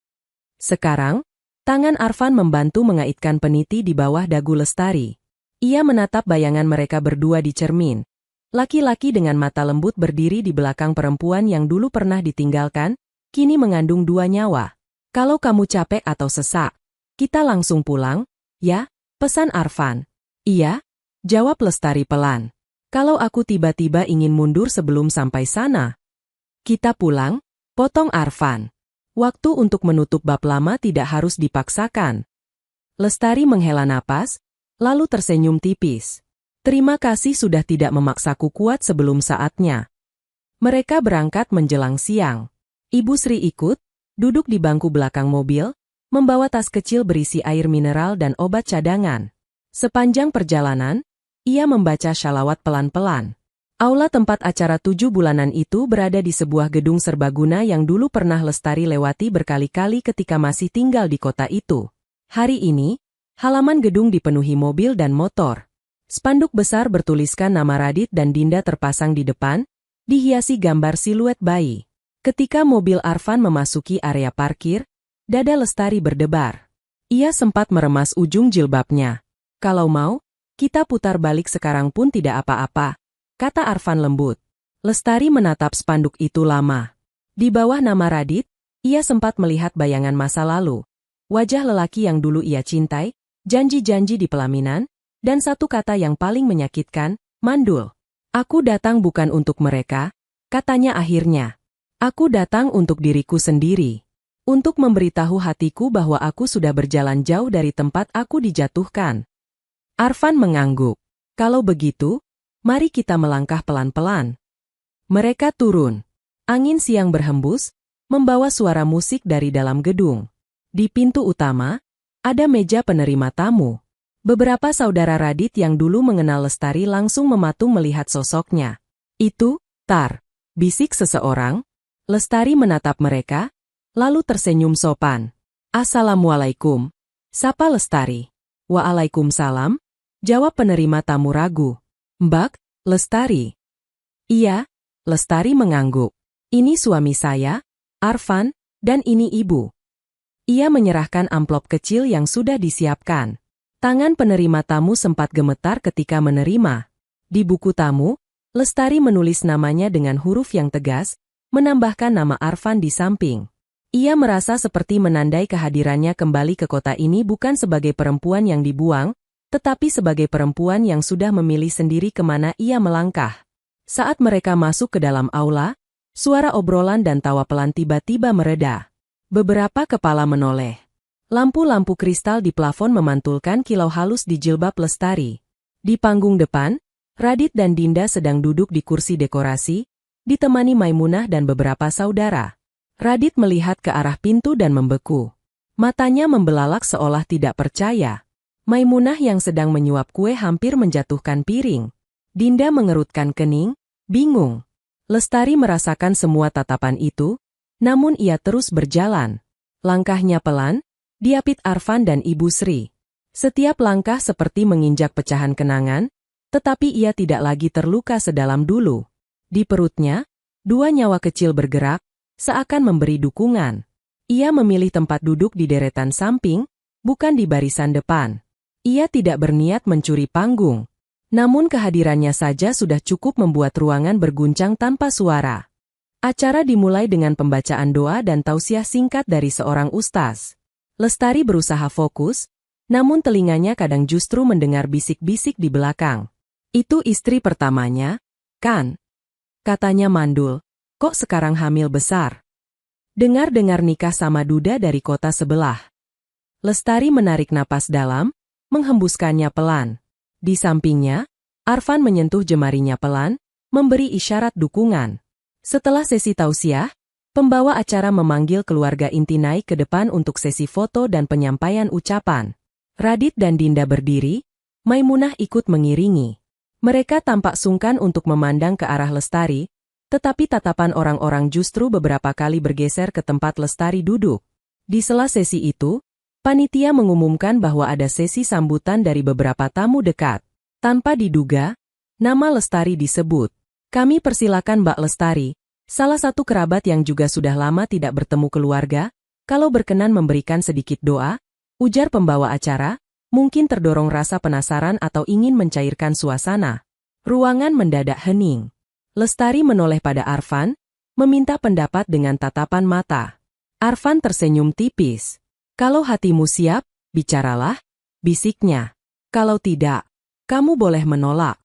[SPEAKER 1] Sekarang, tangan Arfan membantu mengaitkan peniti di bawah dagu Lestari. Ia menatap bayangan mereka berdua di cermin. Laki-laki dengan mata lembut berdiri di belakang perempuan yang dulu pernah ditinggalkan, kini mengandung 2 nyawa. Kalau kamu capek atau sesak, kita langsung pulang, ya? Pesan Arfan. Iya, jawab Lestari pelan. Kalau aku tiba-tiba ingin mundur sebelum sampai sana, kita pulang, potong Arfan. Waktu untuk menutup bab lama tidak harus dipaksakan. Lestari menghela napas, lalu tersenyum tipis. Terima kasih sudah tidak memaksaku kuat sebelum saatnya. Mereka berangkat menjelang siang. Ibu Sri ikut, duduk di bangku belakang mobil, membawa tas kecil berisi air mineral dan obat cadangan. Sepanjang perjalanan, ia membaca shalawat pelan-pelan. Aula tempat acara 7 bulanan itu berada di sebuah gedung serbaguna yang dulu pernah Lestari lewati berkali-kali ketika masih tinggal di kota itu. Hari ini, halaman gedung dipenuhi mobil dan motor. Spanduk besar bertuliskan nama Radit dan Dinda terpasang di depan, dihiasi gambar siluet bayi. Ketika mobil Arfan memasuki area parkir, dada Lestari berdebar. Ia sempat meremas ujung jilbabnya. Kalau mau, kita putar balik sekarang pun tidak apa-apa, kata Arfan lembut. Lestari menatap spanduk itu lama. Di bawah nama Radit, ia sempat melihat bayangan masa lalu. Wajah lelaki yang dulu ia cintai, janji-janji di pelaminan, dan satu kata yang paling menyakitkan, mandul. Aku datang bukan untuk mereka, katanya akhirnya. Aku datang untuk diriku sendiri. Untuk memberitahu hatiku bahwa aku sudah berjalan jauh dari tempat aku dijatuhkan. Arfan mengangguk. Kalau begitu, mari kita melangkah pelan-pelan. Mereka turun. Angin siang berhembus, membawa suara musik dari dalam gedung. Di pintu utama, ada meja penerima tamu. Beberapa saudara Radit yang dulu mengenal Lestari langsung mematung melihat sosoknya. Itu, Tar, bisik seseorang. Lestari menatap mereka, lalu tersenyum sopan. Assalamualaikum, sapa Lestari. Waalaikumsalam, jawab penerima tamu ragu. Mbak, Lestari. Iya, Lestari mengangguk. Ini suami saya, Arfan, dan ini ibu. Ia menyerahkan amplop kecil yang sudah disiapkan. Tangan penerima tamu sempat gemetar ketika menerima. Di buku tamu, Lestari menulis namanya dengan huruf yang tegas, menambahkan nama Arfan di samping. Ia merasa seperti menandai kehadirannya kembali ke kota ini bukan sebagai perempuan yang dibuang, tetapi sebagai perempuan yang sudah memilih sendiri kemana ia melangkah. Saat mereka masuk ke dalam aula, suara obrolan dan tawa pelan tiba-tiba mereda. Beberapa kepala menoleh. Lampu-lampu kristal di plafon memantulkan kilau halus di jilbab Lestari. Di panggung depan, Radit dan Dinda sedang duduk di kursi dekorasi, ditemani Maimunah dan beberapa saudara. Radit melihat ke arah pintu dan membeku. Matanya membelalak seolah tidak percaya. Maimunah yang sedang menyuap kue hampir menjatuhkan piring. Dinda mengerutkan kening, bingung. Lestari merasakan semua tatapan itu, namun ia terus berjalan. Langkahnya pelan, diapit Arfan dan Ibu Sri. Setiap langkah seperti menginjak pecahan kenangan, Tetapi ia tidak lagi terluka sedalam dulu. Di perutnya, dua nyawa kecil bergerak, seakan memberi dukungan. Ia memilih tempat duduk di deretan samping, bukan di barisan depan. Ia tidak berniat mencuri panggung. Namun kehadirannya saja sudah cukup membuat ruangan berguncang tanpa suara. Acara dimulai dengan pembacaan doa dan tausiah singkat dari seorang ustaz. Lestari berusaha fokus, namun telinganya kadang justru mendengar bisik-bisik di belakang. Itu istri pertamanya, kan? Katanya mandul, kok sekarang hamil besar? Dengar-dengar nikah sama duda dari kota sebelah. Lestari menarik napas dalam, menghembuskannya pelan. Di sampingnya, Arfan menyentuh jemarinya pelan, memberi isyarat dukungan. Setelah sesi tausiah, pembawa acara memanggil keluarga inti naik ke depan untuk sesi foto dan penyampaian ucapan. Radit dan Dinda berdiri, Maimunah ikut mengiringi. Mereka tampak sungkan untuk memandang ke arah Lestari, tetapi tatapan orang-orang justru beberapa kali bergeser ke tempat Lestari duduk. Di sela sesi itu, panitia mengumumkan bahwa ada sesi sambutan dari beberapa tamu dekat. Tanpa diduga, nama Lestari disebut. Kami persilakan Mbak Lestari, salah satu kerabat yang juga sudah lama tidak bertemu keluarga, kalau berkenan memberikan sedikit doa, ujar pembawa acara, mungkin terdorong rasa penasaran atau ingin mencairkan suasana. Ruangan mendadak hening. Lestari menoleh pada Arfan, meminta pendapat dengan tatapan mata. Arfan tersenyum tipis. Kalau hatimu siap, bicaralah, bisiknya. Kalau tidak, kamu boleh menolak.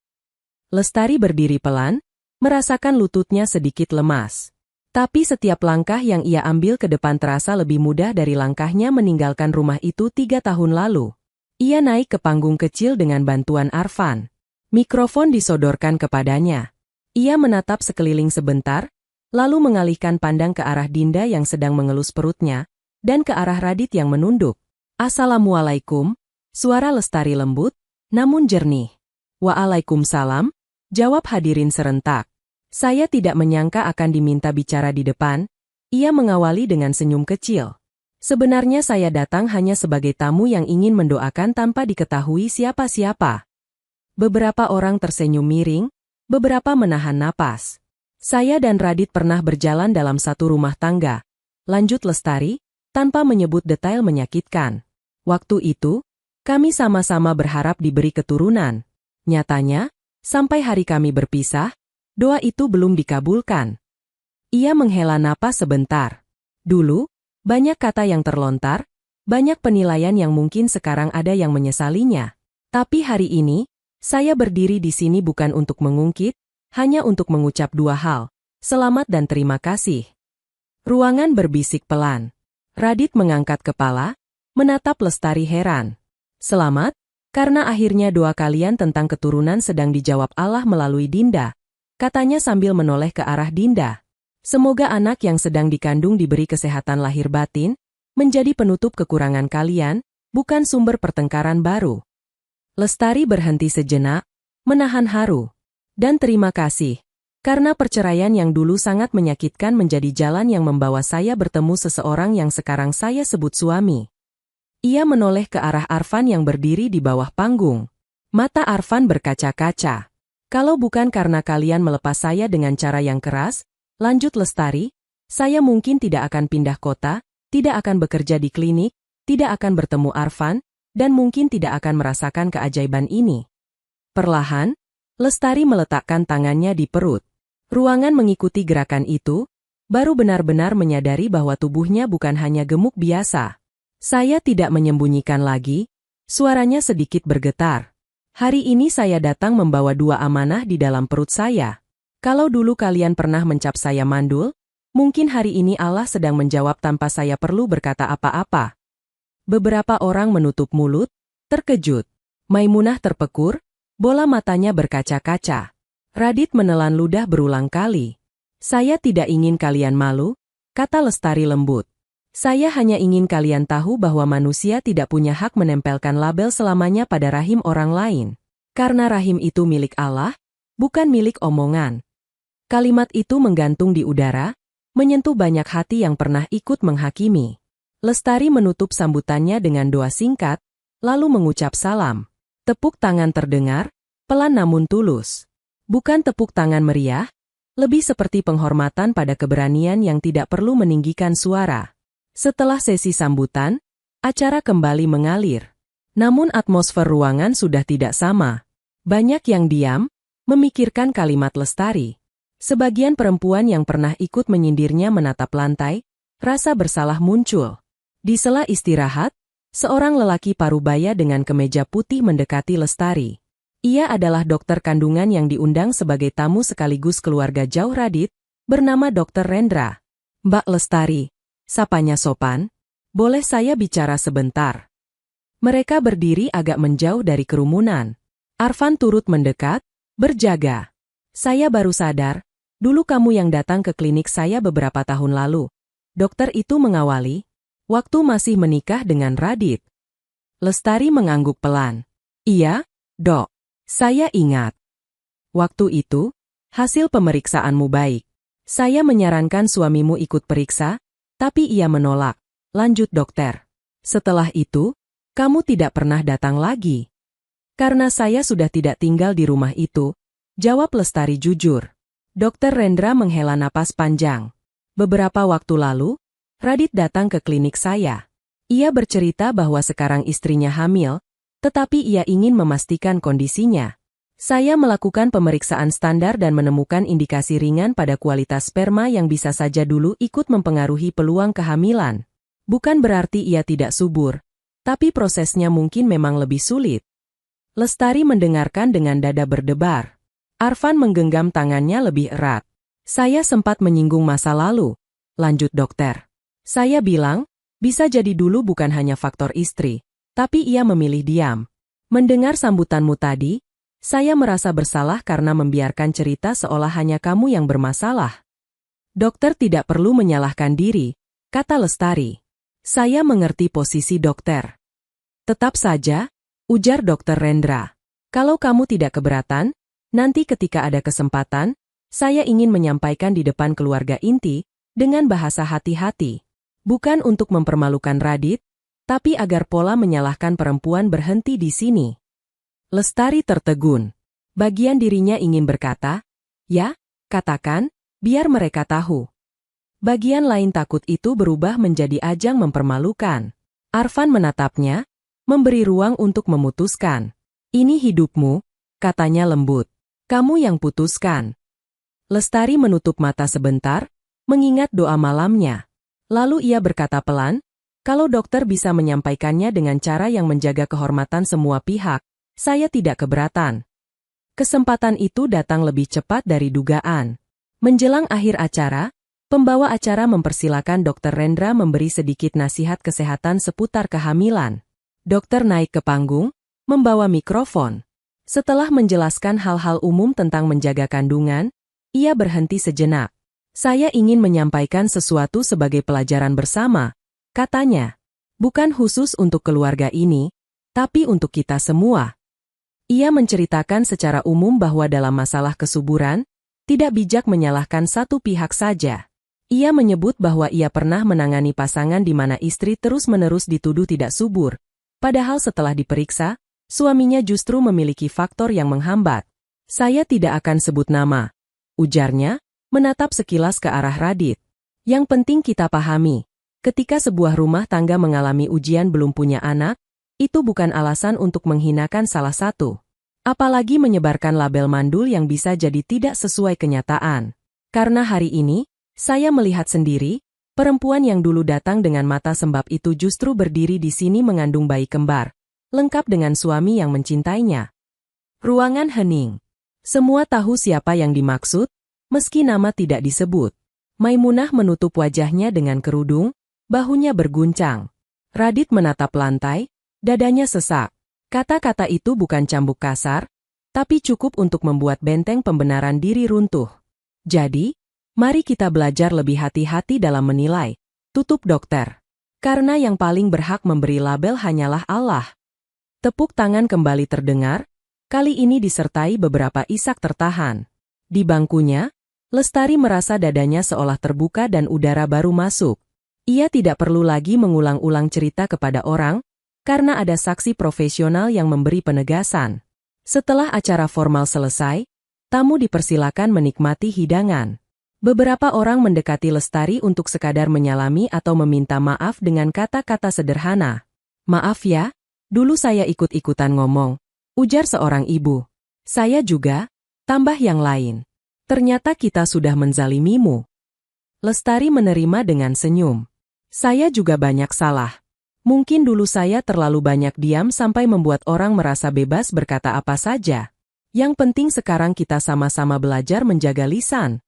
[SPEAKER 1] Lestari berdiri pelan, merasakan lututnya sedikit lemas. Tapi setiap langkah yang ia ambil ke depan terasa lebih mudah dari langkahnya meninggalkan rumah itu 3 tahun lalu. Ia naik ke panggung kecil dengan bantuan Arfan. Mikrofon disodorkan kepadanya. Ia menatap sekeliling sebentar, lalu mengalihkan pandang ke arah Dinda yang sedang mengelus perutnya, dan ke arah Radit yang menunduk. Assalamualaikum, suara Lestari lembut, namun jernih. Waalaikumsalam, jawab hadirin serentak. Saya tidak menyangka akan diminta bicara di depan, ia mengawali dengan senyum kecil. Sebenarnya saya datang hanya sebagai tamu yang ingin mendoakan tanpa diketahui siapa-siapa. Beberapa orang tersenyum miring, beberapa menahan napas. Saya dan Radit pernah berjalan dalam satu rumah tangga. Lanjut Lestari, tanpa menyebut detail menyakitkan. Waktu itu, kami sama-sama berharap diberi keturunan. Nyatanya, sampai hari kami berpisah, doa itu belum dikabulkan. Ia menghela napas sebentar. Dulu, banyak kata yang terlontar, banyak penilaian yang mungkin sekarang ada yang menyesalinya. Tapi hari ini, saya berdiri di sini bukan untuk mengungkit, hanya untuk mengucap 2 hal, selamat dan terima kasih. Ruangan berbisik pelan. Radit mengangkat kepala, menatap Lestari heran. Selamat, karena akhirnya doa kalian tentang keturunan sedang dijawab Allah melalui Dinda, katanya sambil menoleh ke arah Dinda. Semoga anak yang sedang dikandung diberi kesehatan lahir batin, menjadi penutup kekurangan kalian, bukan sumber pertengkaran baru. Lestari berhenti sejenak, menahan haru. Dan terima kasih, karena perceraian yang dulu sangat menyakitkan menjadi jalan yang membawa saya bertemu seseorang yang sekarang saya sebut suami. Ia menoleh ke arah Arfan yang berdiri di bawah panggung. Mata Arfan berkaca-kaca. Kalau bukan karena kalian melepas saya dengan cara yang keras, lanjut Lestari, saya mungkin tidak akan pindah kota, tidak akan bekerja di klinik, tidak akan bertemu Arfan, dan mungkin tidak akan merasakan keajaiban ini. Perlahan, Lestari meletakkan tangannya di perut. Ruangan mengikuti gerakan itu, baru benar-benar menyadari bahwa tubuhnya bukan hanya gemuk biasa. Saya tidak menyembunyikan lagi, suaranya sedikit bergetar. Hari ini saya datang membawa 2 amanah di dalam perut saya. Kalau dulu kalian pernah mencap saya mandul, mungkin hari ini Allah sedang menjawab tanpa saya perlu berkata apa-apa. Beberapa orang menutup mulut, terkejut. Maimunah terpekur, bola matanya berkaca-kaca. Radit menelan ludah berulang kali. Saya tidak ingin kalian malu, kata Lestari lembut. Saya hanya ingin kalian tahu bahwa manusia tidak punya hak menempelkan label selamanya pada rahim orang lain. Karena rahim itu milik Allah, bukan milik omongan. Kalimat itu menggantung di udara, menyentuh banyak hati yang pernah ikut menghakimi. Lestari menutup sambutannya dengan doa singkat, lalu mengucap salam. Tepuk tangan terdengar, Pelan namun tulus. Bukan tepuk tangan meriah, lebih seperti penghormatan pada keberanian yang tidak perlu meninggikan suara. Setelah sesi sambutan, acara kembali mengalir. Namun atmosfer ruangan sudah tidak sama. Banyak yang diam, memikirkan kalimat Lestari. Sebagian perempuan yang pernah ikut menyindirnya menatap lantai, rasa bersalah muncul. Di sela istirahat, seorang lelaki parubaya dengan kemeja putih mendekati Lestari. Ia adalah dokter kandungan yang diundang sebagai tamu sekaligus keluarga jauh Radit, bernama Dr. Rendra. "Mbak Lestari," sapanya sopan, "boleh saya bicara sebentar?" Mereka berdiri agak menjauh dari kerumunan. Arfan turut mendekat, berjaga. "Saya baru sadar, dulu kamu yang datang ke klinik saya beberapa tahun lalu." Dokter itu mengawali, "Waktu masih menikah dengan Radit." Lestari mengangguk pelan. "Iya, Dok. Saya ingat. Waktu itu, hasil pemeriksaanmu baik. Saya menyarankan suamimu ikut periksa, tapi ia menolak." Lanjut dokter. "Setelah itu, kamu tidak pernah datang lagi." "Karena saya sudah tidak tinggal di rumah itu," jawab Lestari jujur. Dr. Rendra menghela napas panjang. "Beberapa waktu lalu, Radit datang ke klinik saya. Ia bercerita bahwa sekarang istrinya hamil, tetapi ia ingin memastikan kondisinya. Saya melakukan pemeriksaan standar dan menemukan indikasi ringan pada kualitas sperma yang bisa saja dulu ikut mempengaruhi peluang kehamilan. Bukan berarti ia tidak subur, tapi prosesnya mungkin memang lebih sulit." Lestari mendengarkan dengan dada berdebar. Arfan menggenggam tangannya lebih erat. "Saya sempat menyinggung masa lalu," lanjut dokter. "Saya bilang, bisa jadi dulu bukan hanya faktor istri, tapi ia memilih diam. Mendengar sambutanmu tadi, saya merasa bersalah karena membiarkan cerita seolah hanya kamu yang bermasalah." "Dokter tidak perlu menyalahkan diri," kata Lestari. "Saya mengerti posisi dokter." "Tetap saja," ujar Dr. Rendra. "Kalau kamu tidak keberatan, nanti ketika ada kesempatan, saya ingin menyampaikan di depan keluarga inti, dengan bahasa hati-hati. Bukan untuk mempermalukan Radit, tapi agar pola menyalahkan perempuan berhenti di sini." Lestari tertegun. Bagian dirinya ingin berkata, "Ya, katakan, biar mereka tahu." Bagian lain takut itu berubah menjadi ajang mempermalukan. Arfan menatapnya, memberi ruang untuk memutuskan. "Ini hidupmu," katanya lembut. "Kamu yang putuskan." Lestari menutup mata sebentar, mengingat doa malamnya. Lalu ia berkata pelan, "Kalau dokter bisa menyampaikannya dengan cara yang menjaga kehormatan semua pihak, saya tidak keberatan." Kesempatan itu datang lebih cepat dari dugaan. Menjelang akhir acara, pembawa acara mempersilakan Dr. Rendra memberi sedikit nasihat kesehatan seputar kehamilan. Dokter naik ke panggung, membawa mikrofon. Setelah menjelaskan hal-hal umum tentang menjaga kandungan, ia berhenti sejenak. "Saya ingin menyampaikan sesuatu sebagai pelajaran bersama," katanya. "Bukan khusus untuk keluarga ini, tapi untuk kita semua." Ia menceritakan secara umum bahwa dalam masalah kesuburan, tidak bijak menyalahkan satu pihak saja. Ia menyebut bahwa ia pernah menangani pasangan di mana istri terus-menerus dituduh tidak subur, padahal setelah diperiksa, suaminya justru memiliki faktor yang menghambat. "Saya tidak akan sebut nama," ujarnya, menatap sekilas ke arah Radit. "Yang penting kita pahami, ketika sebuah rumah tangga mengalami ujian belum punya anak, itu bukan alasan untuk menghinakan salah satu. Apalagi menyebarkan label mandul yang bisa jadi tidak sesuai kenyataan. Karena hari ini, saya melihat sendiri, perempuan yang dulu datang dengan mata sembab itu justru berdiri di sini mengandung bayi kembar, lengkap dengan suami yang mencintainya." Ruangan hening. Semua tahu siapa yang dimaksud, meski nama tidak disebut. Maimunah menutup wajahnya dengan kerudung, bahunya berguncang. Radit menatap lantai, dadanya sesak. Kata-kata itu bukan cambuk kasar, tapi cukup untuk membuat benteng pembenaran diri runtuh. "Jadi, mari kita belajar lebih hati-hati dalam menilai," tutup dokter. "Karena yang paling berhak memberi label hanyalah Allah." Tepuk tangan kembali terdengar, kali ini disertai beberapa isak tertahan. Di bangkunya, Lestari merasa dadanya seolah terbuka dan udara baru masuk. Ia tidak perlu lagi mengulang-ulang cerita kepada orang, karena ada saksi profesional yang memberi penegasan. Setelah acara formal selesai, tamu dipersilakan menikmati hidangan. Beberapa orang mendekati Lestari untuk sekadar menyalami atau meminta maaf dengan kata-kata sederhana. "Maaf ya, dulu saya ikut-ikutan ngomong," ujar seorang ibu. "Saya juga," tambah yang lain. "Ternyata kita sudah menzalimimu." Lestari menerima dengan senyum. "Saya juga banyak salah. Mungkin dulu saya terlalu banyak diam sampai membuat orang merasa bebas berkata apa saja. Yang penting sekarang kita sama-sama belajar menjaga lisan."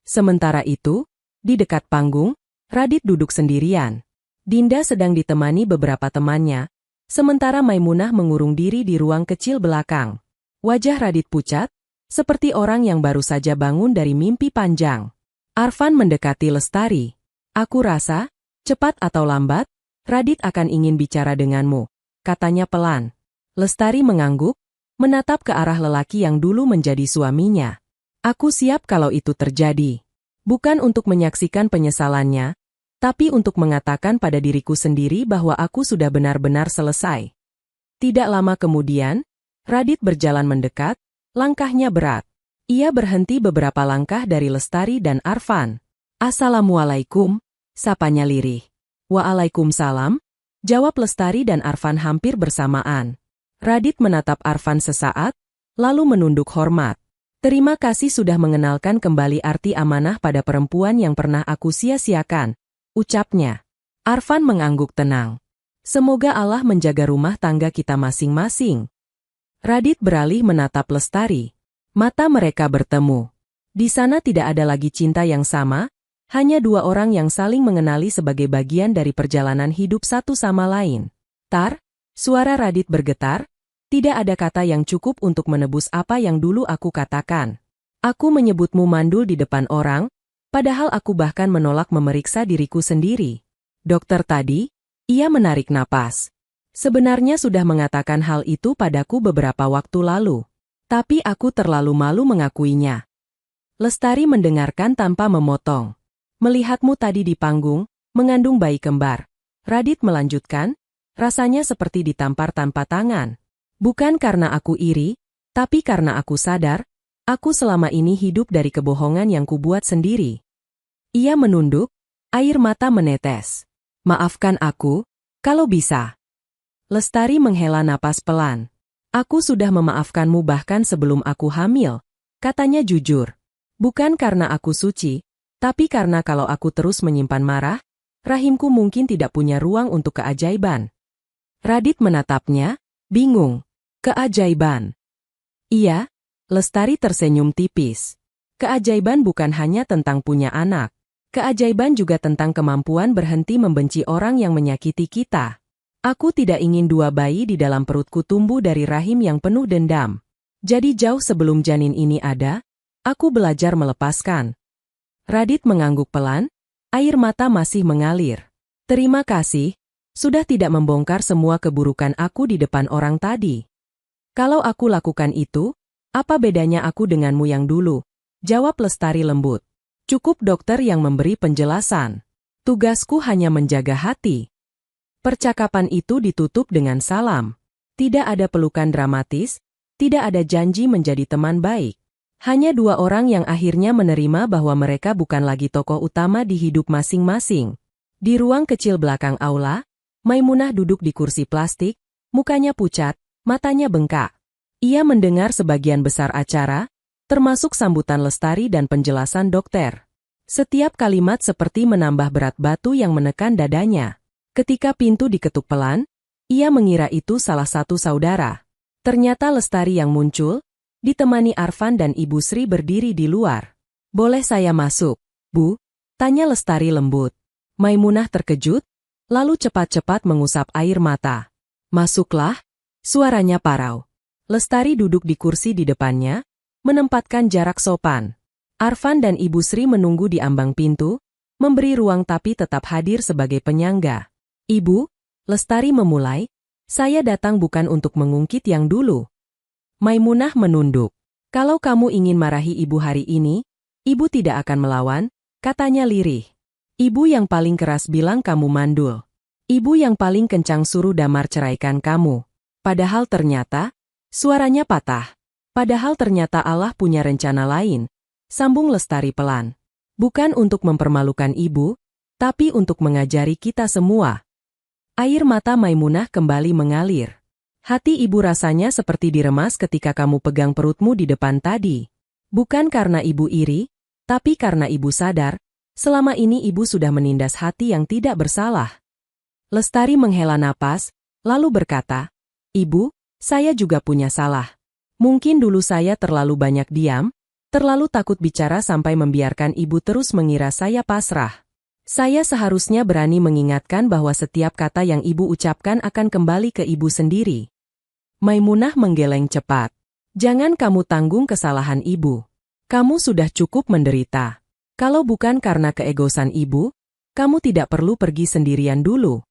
[SPEAKER 1] Sementara itu, di dekat panggung, Radit duduk sendirian. Dinda sedang ditemani beberapa temannya, sementara Maimunah mengurung diri di ruang kecil belakang. Wajah Radit pucat, seperti orang yang baru saja bangun dari mimpi panjang. Arfan mendekati Lestari. "Aku rasa, cepat atau lambat, Radit akan ingin bicara denganmu," katanya pelan. Lestari mengangguk, menatap ke arah lelaki yang dulu menjadi suaminya. "Aku siap kalau itu terjadi. Bukan untuk menyaksikan penyesalannya, tapi untuk mengatakan pada diriku sendiri bahwa aku sudah benar-benar selesai." Tidak lama kemudian, Radit berjalan mendekat, langkahnya berat. Ia berhenti beberapa langkah dari Lestari dan Arfan. "Assalamualaikum," sapanya lirih. "Waalaikumsalam," jawab Lestari dan Arfan hampir bersamaan. Radit menatap Arfan sesaat, lalu menunduk hormat. "Terima kasih sudah mengenalkan kembali arti amanah pada perempuan yang pernah aku sia-siakan," ucapnya. Arfan mengangguk tenang. "Semoga Allah menjaga rumah tangga kita masing-masing." Radit beralih menatap Lestari. Mata mereka bertemu. Di sana tidak ada lagi cinta yang sama, hanya dua orang yang saling mengenali sebagai bagian dari perjalanan hidup satu sama lain. "Tar," suara Radit bergetar, "tidak ada kata yang cukup untuk menebus apa yang dulu aku katakan. Aku menyebutmu mandul di depan orang, padahal aku bahkan menolak memeriksa diriku sendiri. Dokter tadi," ia menarik napas, "sebenarnya sudah mengatakan hal itu padaku beberapa waktu lalu. Tapi aku terlalu malu mengakuinya." Lestari mendengarkan tanpa memotong. "Melihatmu tadi di panggung, mengandung bayi kembar," Radit melanjutkan, rasanya seperti ditampar tanpa tangan. "Bukan karena aku iri, tapi karena aku sadar, aku selama ini hidup dari kebohongan yang kubuat sendiri." Ia menunduk, air mata menetes. "Maafkan aku, kalau bisa." Lestari menghela napas pelan. "Aku sudah memaafkanmu bahkan sebelum aku hamil," katanya jujur. "Bukan karena aku suci, tapi karena kalau aku terus menyimpan marah, rahimku mungkin tidak punya ruang untuk keajaiban." Radit menatapnya, bingung. "Keajaiban?" "Iya," Lestari tersenyum tipis. "Keajaiban bukan hanya tentang punya anak. Keajaiban juga tentang kemampuan berhenti membenci orang yang menyakiti kita. Aku tidak ingin dua bayi di dalam perutku tumbuh dari rahim yang penuh dendam. Jadi jauh sebelum janin ini ada, aku belajar melepaskan." Radit mengangguk pelan, air mata masih mengalir. "Terima kasih, sudah tidak membongkar semua keburukan aku di depan orang tadi. Kalau aku lakukan itu, apa bedanya aku denganmu yang dulu?" jawab Lestari lembut. "Cukup dokter yang memberi penjelasan. Tugasku hanya menjaga hati." Percakapan itu ditutup dengan salam. Tidak ada pelukan dramatis, tidak ada janji menjadi teman baik. Hanya dua orang yang akhirnya menerima bahwa mereka bukan lagi tokoh utama di hidup masing-masing. Di ruang kecil belakang aula, Maimunah duduk di kursi plastik, mukanya pucat, matanya bengkak. Ia mendengar sebagian besar acara, termasuk sambutan Lestari dan penjelasan dokter. Setiap kalimat seperti menambah berat batu yang menekan dadanya. Ketika pintu diketuk pelan, ia mengira itu salah satu saudara. Ternyata Lestari yang muncul, ditemani Arfan dan Ibu Sri berdiri di luar. "Boleh saya masuk, Bu?" tanya Lestari lembut. Maimunah terkejut, lalu cepat-cepat mengusap air mata. "Masuklah," suaranya parau. Lestari duduk di kursi di depannya, menempatkan jarak sopan. Arfan dan Ibu Sri menunggu di ambang pintu, memberi ruang tapi tetap hadir sebagai penyangga. "Ibu," Lestari memulai, "saya datang bukan untuk mengungkit yang dulu." Maimunah menunduk. "Kalau kamu ingin marahi ibu hari ini, ibu tidak akan melawan," katanya lirih. "Ibu yang paling keras bilang kamu mandul. Ibu yang paling kencang suruh Damar ceraikan kamu. Padahal ternyata, Suaranya patah. Padahal ternyata Allah punya rencana lain, sambung Lestari pelan. Bukan untuk mempermalukan ibu, tapi untuk mengajari kita semua. Air mata Maimunah kembali mengalir. Hati ibu rasanya seperti diremas ketika kamu pegang perutmu di depan tadi. Bukan karena ibu iri, tapi karena ibu sadar, selama ini ibu sudah menindas hati yang tidak bersalah. Lestari menghela napas, lalu berkata, "Ibu, saya juga punya salah. Mungkin dulu saya terlalu banyak diam, terlalu takut bicara sampai membiarkan ibu terus mengira saya pasrah. Saya seharusnya berani mengingatkan bahwa setiap kata yang ibu ucapkan akan kembali ke ibu sendiri." Maimunah menggeleng cepat. "Jangan kamu tanggung kesalahan ibu. Kamu sudah cukup menderita. Kalau bukan karena keegoisan ibu, kamu tidak perlu pergi sendirian dulu."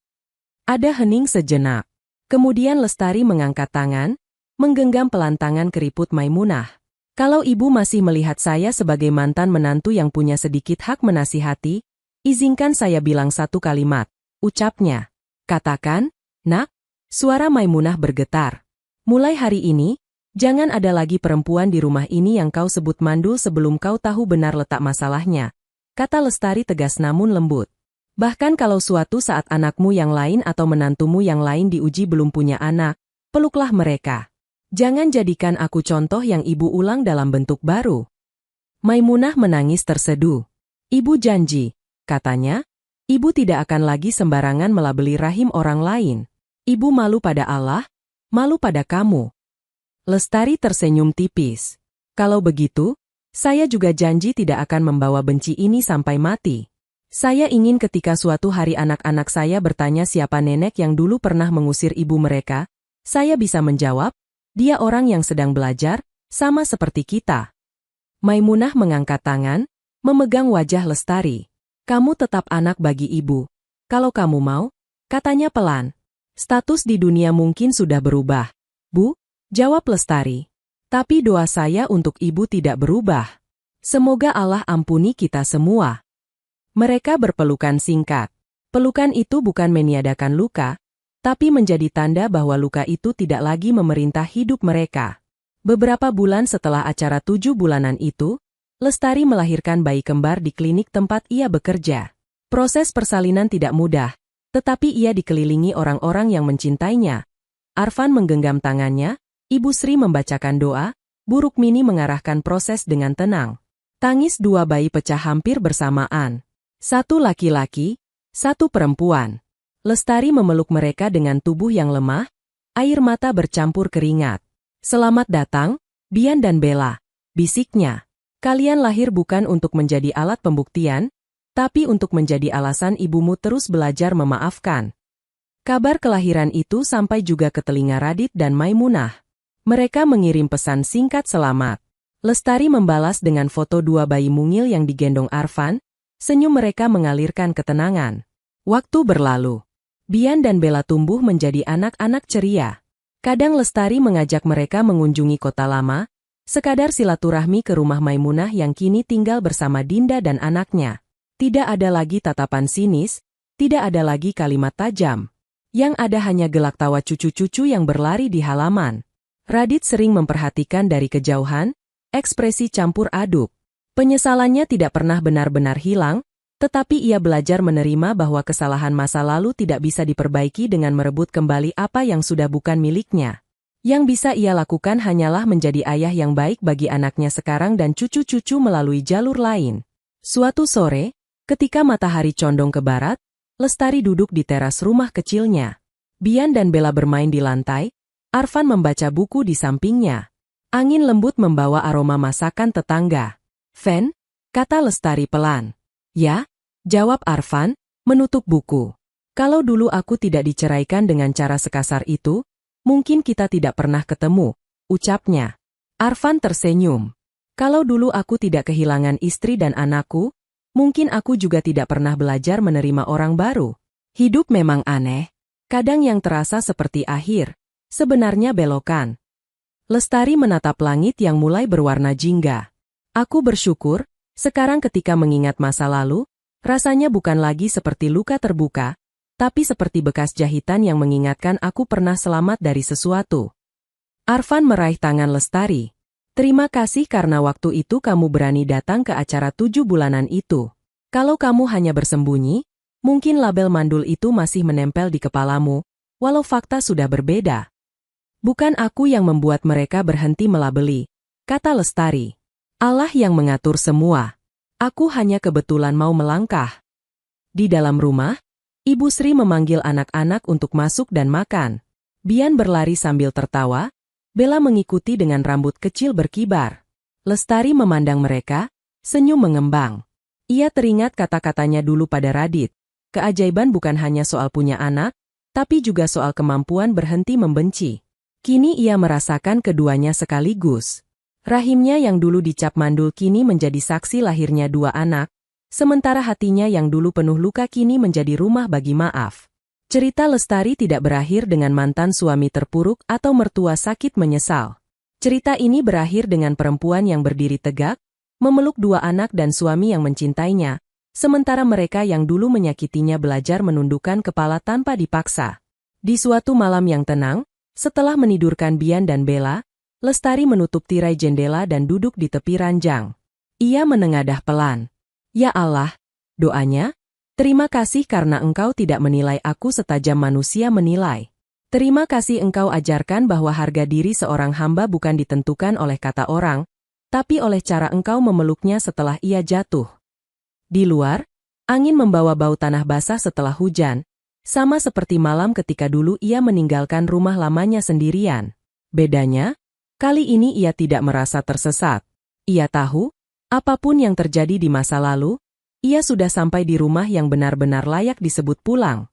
[SPEAKER 1] Ada hening sejenak. Kemudian Lestari mengangkat tangan, menggenggam pelan tangan keriput Maimunah. "Kalau ibu masih melihat saya sebagai mantan menantu yang punya sedikit hak menasihati, izinkan saya bilang satu kalimat," ucapnya. "Katakan, nak." Suara Maimunah bergetar. "Mulai hari ini, jangan ada lagi perempuan di rumah ini yang kau sebut mandul sebelum kau tahu benar letak masalahnya," kata Lestari tegas namun lembut. "Bahkan kalau suatu saat anakmu yang lain atau menantumu yang lain diuji belum punya anak, peluklah mereka. Jangan jadikan aku contoh yang ibu ulang dalam bentuk baru." Maimunah menangis terseduh. "Ibu janji," katanya, "ibu tidak akan lagi sembarangan melabeli rahim orang lain. Ibu malu pada Allah, malu pada kamu." Lestari tersenyum tipis. "Kalau begitu, saya juga janji tidak akan membawa benci ini sampai mati. Saya ingin ketika suatu hari anak-anak saya bertanya siapa nenek yang dulu pernah mengusir ibu mereka, saya bisa menjawab, dia orang yang sedang belajar, sama seperti kita." Maimunah mengangkat tangan, memegang wajah Lestari. "Kamu tetap anak bagi ibu. Kalau kamu mau," katanya pelan. "Status di dunia mungkin sudah berubah, Bu," jawab Lestari. "Tapi doa saya untuk ibu tidak berubah. Semoga Allah ampuni kita semua." Mereka berpelukan singkat. Pelukan itu bukan meniadakan luka, tapi menjadi tanda bahwa luka itu tidak lagi memerintah hidup mereka. Beberapa bulan setelah acara 7 bulanan itu, Lestari melahirkan bayi kembar di klinik tempat ia bekerja. Proses persalinan tidak mudah, tetapi ia dikelilingi orang-orang yang mencintainya. Arfan menggenggam tangannya, Ibu Sri membacakan doa, Bu Rukmini mengarahkan proses dengan tenang. Tangis dua bayi pecah hampir bersamaan. Satu laki-laki, satu perempuan. Lestari memeluk mereka dengan tubuh yang lemah, air mata bercampur keringat. "Selamat datang, Bian dan Bella," bisiknya. "Kalian lahir bukan untuk menjadi alat pembuktian, tapi untuk menjadi alasan ibumu terus belajar memaafkan." Kabar kelahiran itu sampai juga ke telinga Radit dan Maimunah. Mereka mengirim pesan singkat selamat. Lestari membalas dengan foto dua bayi mungil yang digendong Arfan, senyum mereka mengalirkan ketenangan. Waktu berlalu. Bian dan Bella tumbuh menjadi anak-anak ceria. Kadang Lestari mengajak mereka mengunjungi kota lama, sekadar silaturahmi ke rumah Maimunah yang kini tinggal bersama Dinda dan anaknya. Tidak ada lagi tatapan sinis, tidak ada lagi kalimat tajam. Yang ada hanya gelak tawa cucu-cucu yang berlari di halaman. Radit sering memperhatikan dari kejauhan, ekspresi campur aduk. Penyesalannya tidak pernah benar-benar hilang, tetapi ia belajar menerima bahwa kesalahan masa lalu tidak bisa diperbaiki dengan merebut kembali apa yang sudah bukan miliknya. Yang bisa ia lakukan hanyalah menjadi ayah yang baik bagi anaknya sekarang dan cucu-cucu melalui jalur lain. Suatu sore, ketika matahari condong ke barat, Lestari duduk di teras rumah kecilnya. Bian dan Bella bermain di lantai, Arfan membaca buku di sampingnya. Angin lembut membawa aroma masakan tetangga. "Fen," kata Lestari pelan. "Ya," jawab Arfan, menutup buku. "Kalau dulu aku tidak diceraikan dengan cara sekasar itu, mungkin kita tidak pernah ketemu," ucapnya. Arfan tersenyum. "Kalau dulu aku tidak kehilangan istri dan anakku, mungkin aku juga tidak pernah belajar menerima orang baru. Hidup memang aneh. Kadang yang terasa seperti akhir, sebenarnya belokan." Lestari menatap langit yang mulai berwarna jingga. "Aku bersyukur, sekarang ketika mengingat masa lalu, rasanya bukan lagi seperti luka terbuka, tapi seperti bekas jahitan yang mengingatkan aku pernah selamat dari sesuatu." Arfan meraih tangan Lestari. Terima kasih karena waktu itu kamu berani datang ke acara 7 bulanan itu. Kalau kamu hanya bersembunyi, mungkin label mandul itu masih menempel di kepalamu, walau fakta sudah berbeda. Bukan aku yang membuat mereka berhenti melabeli, kata Lestari. Allah yang mengatur semua. Aku hanya kebetulan mau melangkah. Di dalam rumah, Ibu Sri memanggil anak-anak untuk masuk dan makan. Bian berlari sambil tertawa, Bella mengikuti dengan rambut kecil berkibar. Lestari memandang mereka, senyum mengembang. Ia teringat kata-katanya dulu pada Radit. Keajaiban bukan hanya soal punya anak, tapi juga soal kemampuan berhenti membenci. Kini ia merasakan keduanya sekaligus. Rahimnya yang dulu dicap mandul kini menjadi saksi lahirnya 2 anak, sementara hatinya yang dulu penuh luka kini menjadi rumah bagi maaf. Cerita Lestari tidak berakhir dengan mantan suami terpuruk atau mertua sakit menyesal. Cerita ini berakhir dengan perempuan yang berdiri tegak, memeluk 2 anak dan suami yang mencintainya, sementara mereka yang dulu menyakitinya belajar menundukkan kepala tanpa dipaksa. Di suatu malam yang tenang, setelah menidurkan Bian dan Bella, Lestari menutup tirai jendela dan duduk di tepi ranjang. Ia menengadah pelan. Ya Allah, doanya, terima kasih karena Engkau tidak menilai aku setajam manusia menilai. Terima kasih Engkau ajarkan bahwa harga diri seorang hamba bukan ditentukan oleh kata orang, tapi oleh cara Engkau memeluknya setelah ia jatuh. Di luar, angin membawa bau tanah basah setelah hujan, sama seperti malam ketika dulu ia meninggalkan rumah lamanya sendirian. Bedanya, kali ini ia tidak merasa tersesat. Ia tahu, apapun yang terjadi di masa lalu, ia sudah sampai di rumah yang benar-benar layak disebut pulang.